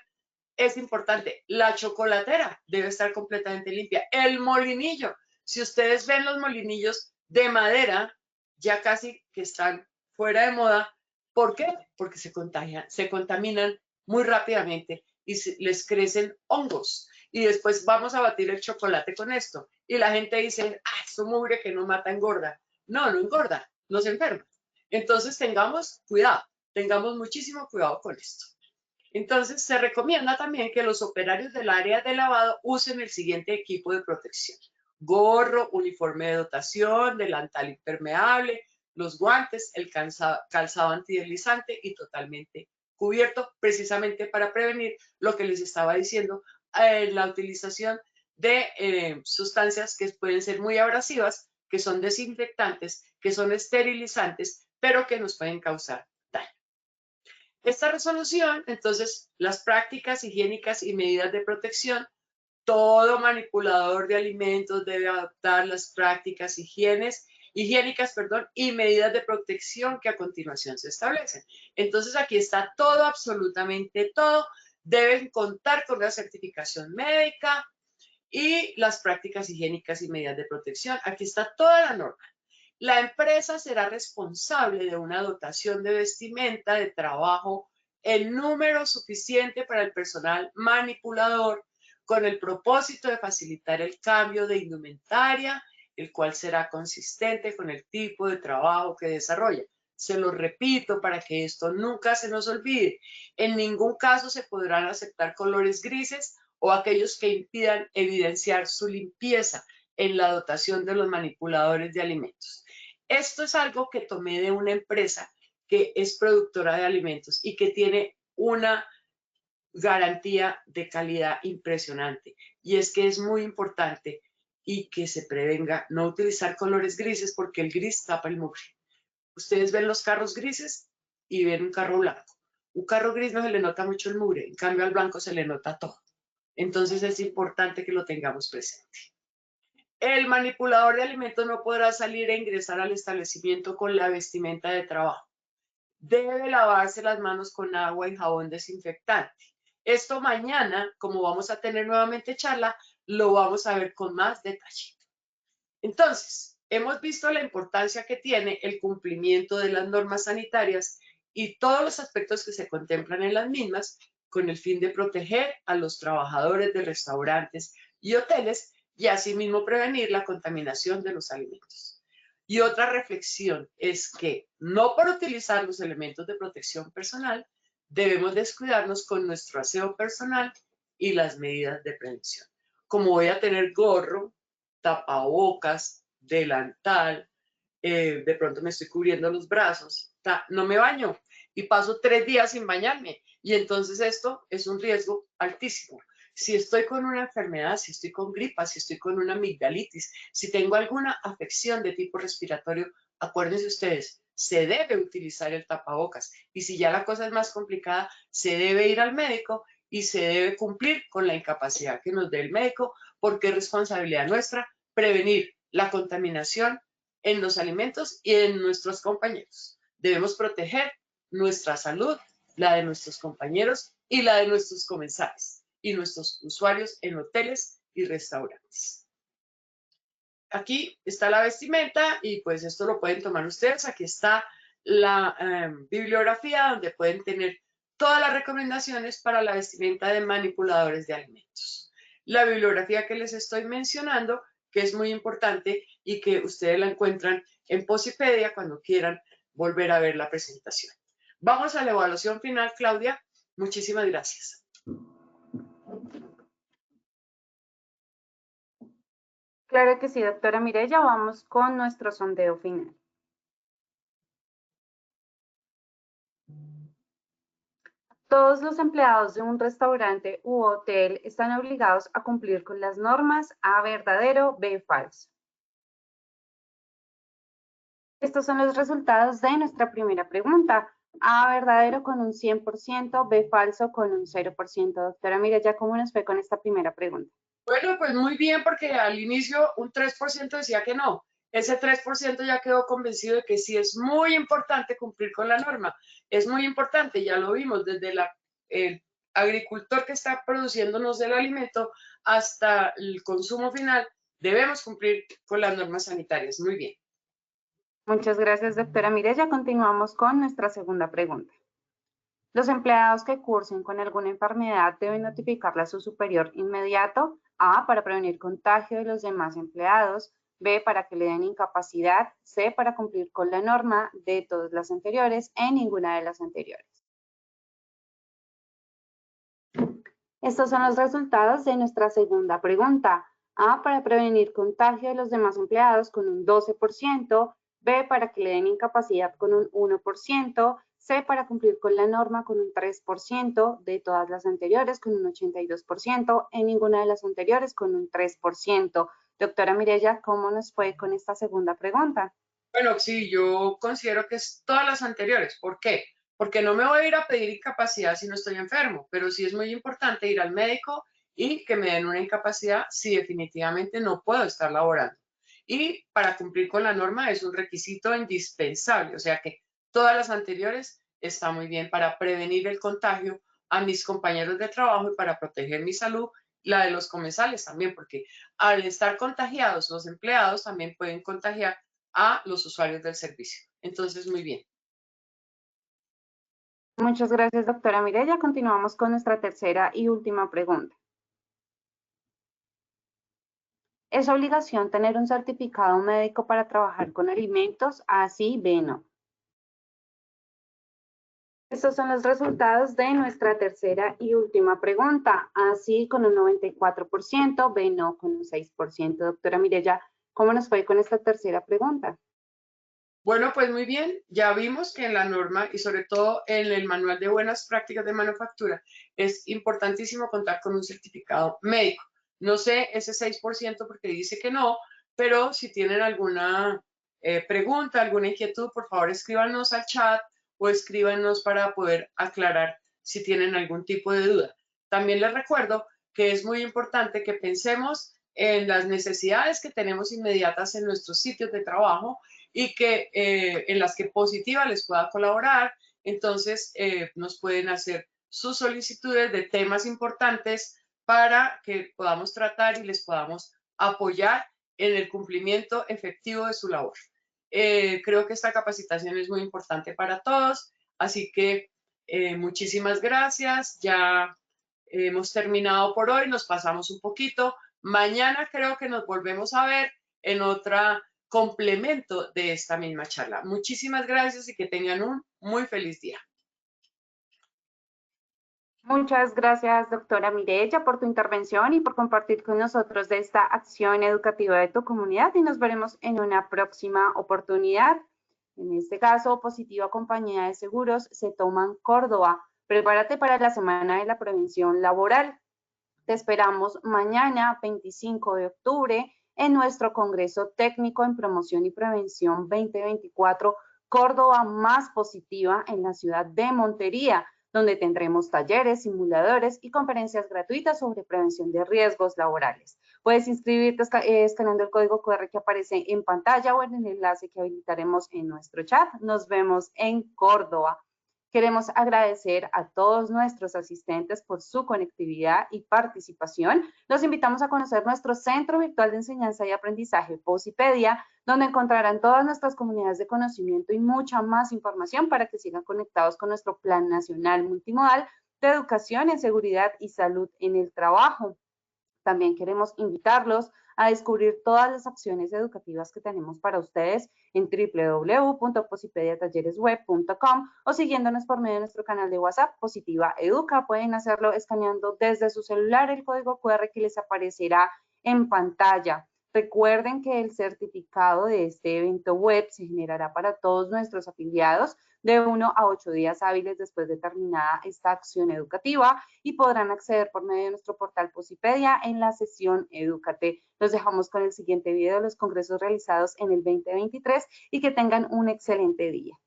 es importante. La chocolatera debe estar completamente limpia. El molinillo, si ustedes ven los molinillos de madera, ya casi que están fuera de moda. ¿Por qué? Porque se contaminan muy rápidamente y les crecen hongos. Y después vamos a batir el chocolate con esto. Y la gente dice, ah, es un mugre que no mata, engorda. No, no engorda, nos enferma. Entonces tengamos cuidado, tengamos muchísimo cuidado con esto. Entonces se recomienda también que los operarios del área de lavado usen el siguiente equipo de protección: gorro, uniforme de dotación, delantal impermeable, los guantes, el calzado antideslizante y totalmente cubierto, precisamente para prevenir lo que les estaba diciendo, la utilización de sustancias que pueden ser muy abrasivas, que son desinfectantes, que son esterilizantes, pero que nos pueden causar daño. Esta resolución, entonces, las prácticas higiénicas y medidas de protección. Todo manipulador de alimentos debe adoptar las prácticas higiénicas, y medidas de protección que a continuación se establecen. Entonces aquí está todo, absolutamente todo. Deben contar con una certificación médica y las prácticas higiénicas y medidas de protección. Aquí está toda la norma. La empresa será responsable de una dotación de vestimenta de trabajo en número suficiente para el personal manipulador, con el propósito de facilitar el cambio de indumentaria, el cual será consistente con el tipo de trabajo que desarrolla. Se lo repito para que esto nunca se nos olvide. En ningún caso se podrán aceptar colores grises o aquellos que impidan evidenciar su limpieza en la dotación de los manipuladores de alimentos. Esto es algo que tomé de una empresa que es productora de alimentos y que tiene una garantía de calidad impresionante. Y es que es muy importante y que se prevenga no utilizar colores grises, porque el gris tapa el mugre. Ustedes ven los carros grises y ven un carro blanco. Un carro gris no se le nota mucho el mugre, en cambio al blanco se le nota todo. Entonces es importante que lo tengamos presente. El manipulador de alimentos no podrá salir e ingresar al establecimiento con la vestimenta de trabajo. Debe lavarse las manos con agua y jabón desinfectante. Esto mañana, como vamos a tener nuevamente charla, lo vamos a ver con más detalle. Entonces, hemos visto la importancia que tiene el cumplimiento de las normas sanitarias y todos los aspectos que se contemplan en las mismas, con el fin de proteger a los trabajadores de restaurantes y hoteles y asimismo prevenir la contaminación de los alimentos. Y otra reflexión es que no por utilizar los elementos de protección personal debemos descuidarnos con nuestro aseo personal y las medidas de prevención. Como voy a tener gorro, tapabocas, delantal, de pronto me estoy cubriendo los brazos, no me baño y paso 3 días sin bañarme, y entonces esto es un riesgo altísimo. Si estoy con una enfermedad, si estoy con gripa, si estoy con una amigdalitis, si tengo alguna afección de tipo respiratorio, acuérdense ustedes, se debe utilizar el tapabocas, y si ya la cosa es más complicada, se debe ir al médico y se debe cumplir con la incapacidad que nos dé el médico, porque es responsabilidad nuestra prevenir la contaminación en los alimentos y en nuestros compañeros. Debemos proteger nuestra salud, la de nuestros compañeros y la de nuestros comensales y nuestros usuarios en hoteles y restaurantes. Aquí está la vestimenta y pues esto lo pueden tomar ustedes. Aquí está la bibliografía donde pueden tener todas las recomendaciones para la vestimenta de manipuladores de alimentos. La bibliografía que les estoy mencionando, que es muy importante y que ustedes la encuentran en Posipedia cuando quieran volver a ver la presentación. Vamos a la evaluación final, Claudia. Muchísimas gracias. Claro que sí, doctora Mireya. Vamos con nuestro sondeo final. Todos los empleados de un restaurante u hotel están obligados a cumplir con las normas: A, verdadero; B, falso. Estos son los resultados de nuestra primera pregunta. A, verdadero con un 100%, B, falso con un 0%. Doctora Mireya, ¿cómo nos fue con esta primera pregunta? Bueno, pues muy bien, porque al inicio un 3% decía que no. Ese 3% ya quedó convencido de que sí es muy importante cumplir con la norma. Es muy importante, ya lo vimos, desde el agricultor que está produciéndonos el alimento hasta el consumo final, debemos cumplir con las normas sanitarias. Muy bien. Muchas gracias, doctora Mireya. Continuamos con nuestra segunda pregunta. Los empleados que cursen con alguna enfermedad deben notificarla a su superior inmediato. A, para prevenir contagio de los demás empleados. B, para que le den incapacidad. C, para cumplir con la norma. D, todas las anteriores. E, ninguna de las anteriores. Estos son los resultados de nuestra segunda pregunta. A, para prevenir contagio de los demás empleados con un 12%. B, para que le den incapacidad con un 1%. C, para cumplir con la norma con un 3%, de todas las anteriores con un 82%, en ninguna de las anteriores con un 3%. Doctora Mireya, ¿cómo nos fue con esta segunda pregunta? Bueno, sí, yo considero que es todas las anteriores. ¿Por qué? Porque no me voy a ir a pedir incapacidad si no estoy enfermo, pero sí es muy importante ir al médico y que me den una incapacidad si definitivamente no puedo estar laborando. Y para cumplir con la norma es un requisito indispensable, o sea que todas las anteriores están muy bien para prevenir el contagio a mis compañeros de trabajo y para proteger mi salud, la de los comensales también, porque al estar contagiados los empleados también pueden contagiar a los usuarios del servicio. Entonces, muy bien. Muchas gracias, doctora Mireya. Continuamos con nuestra tercera y última pregunta. ¿Es obligación tener un certificado médico para trabajar con alimentos? A, sí, B, no. Estos son los resultados de nuestra tercera y última pregunta. A, sí, con un 94%, B, no, con un 6%. Doctora Mireya, ¿cómo nos fue con esta tercera pregunta? Bueno, pues muy bien, ya vimos que en la norma y sobre todo en el manual de buenas prácticas de manufactura es importantísimo contar con un certificado médico. No sé ese 6% porque dice que no, pero si tienen alguna pregunta, alguna inquietud, por favor escríbanos al chat o escríbanos para poder aclarar si tienen algún tipo de duda. También les recuerdo que es muy importante que pensemos en las necesidades que tenemos inmediatas en nuestros sitios de trabajo y que en las que Positiva les pueda colaborar. Entonces, nos pueden hacer sus solicitudes de temas importantes para que podamos tratar y les podamos apoyar en el cumplimiento efectivo de su labor. Creo que esta capacitación es muy importante para todos, así que muchísimas gracias. Ya hemos terminado por hoy, nos pasamos un poquito. Mañana creo que nos volvemos a ver en otra complemento de esta misma charla. Muchísimas gracias y que tengan un muy feliz día. Muchas gracias, doctora Mireya, por tu intervención y por compartir con nosotros de esta acción educativa de tu comunidad y nos veremos en una próxima oportunidad. En este caso, Positiva Compañía de Seguros se toman Córdoba. Prepárate para la Semana de la Prevención Laboral. Te esperamos mañana, 25 de octubre, en nuestro Congreso Técnico en Promoción y Prevención 2024, Córdoba Más Positiva, en la ciudad de Montería, donde tendremos talleres, simuladores y conferencias gratuitas sobre prevención de riesgos laborales. Puedes inscribirte escaneando el código QR que aparece en pantalla o en el enlace que habilitaremos en nuestro chat. Nos vemos en Córdoba. Queremos agradecer a todos nuestros asistentes por su conectividad y participación. Los invitamos a conocer nuestro Centro Virtual de Enseñanza y Aprendizaje, Posipedia, donde encontrarán todas nuestras comunidades de conocimiento y mucha más información para que sigan conectados con nuestro Plan Nacional Multimodal de Educación en Seguridad y Salud en el Trabajo. También queremos invitarlos a descubrir todas las acciones educativas que tenemos para ustedes en www.posipediatalleresweb.com o siguiéndonos por medio de nuestro canal de WhatsApp, Positiva Educa. Pueden hacerlo escaneando desde su celular el código QR que les aparecerá en pantalla. Recuerden que el certificado de este evento web se generará para todos nuestros afiliados de 1 a 8 días hábiles después de terminada esta acción educativa y podrán acceder por medio de nuestro portal Posipedia en la sesión Edúcate. Los dejamos con el siguiente video de los congresos realizados en el 2023 y que tengan un excelente día.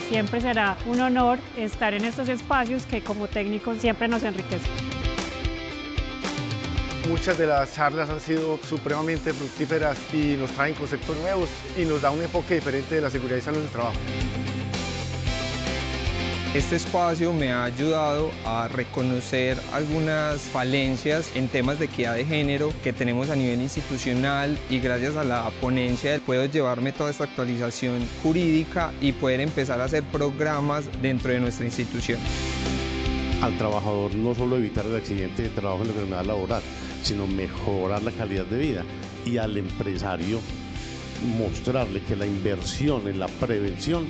Siempre será un honor estar en estos espacios que como técnicos siempre nos enriquecen. Muchas de las charlas han sido supremamente fructíferas y nos traen conceptos nuevos y nos da un enfoque diferente de la seguridad y salud en el trabajo. Este espacio me ha ayudado a reconocer algunas falencias en temas de equidad de género que tenemos a nivel institucional, y gracias a la ponencia puedo llevarme toda esta actualización jurídica y poder empezar a hacer programas dentro de nuestra institución. Al trabajador no solo evitar el accidente de trabajo en la enfermedad laboral, sino mejorar la calidad de vida, y al empresario mostrarle que la inversión en la prevención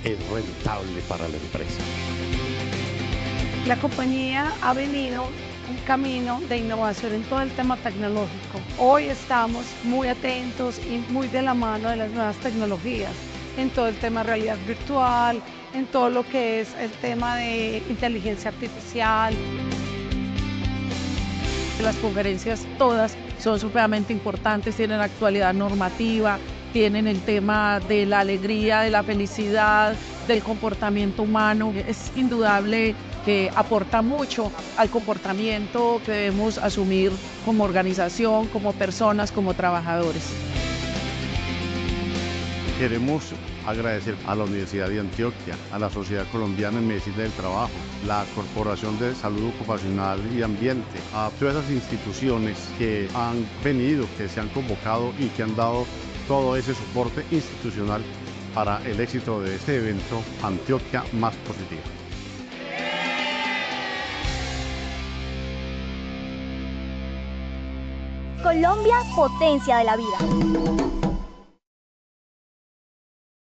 es rentable para la empresa. La compañía ha venido un camino de innovación en todo el tema tecnológico. Hoy estamos muy atentos y muy de la mano de las nuevas tecnologías, en todo el tema de realidad virtual, en todo lo que es el tema de inteligencia artificial. Las conferencias todas son supremamente importantes, tienen actualidad normativa, tienen el tema de la alegría, de la felicidad, del comportamiento humano. Es indudable que aporta mucho al comportamiento que debemos asumir como organización, como personas, como trabajadores. Queremos agradecer a la Universidad de Antioquia, a la Sociedad Colombiana en Medicina del Trabajo, la Corporación de Salud Ocupacional y Ambiente, a todas esas instituciones que han venido, que se han convocado y que han dado todo ese soporte institucional para el éxito de este evento Antioquia Más Positiva. Colombia, potencia de la vida.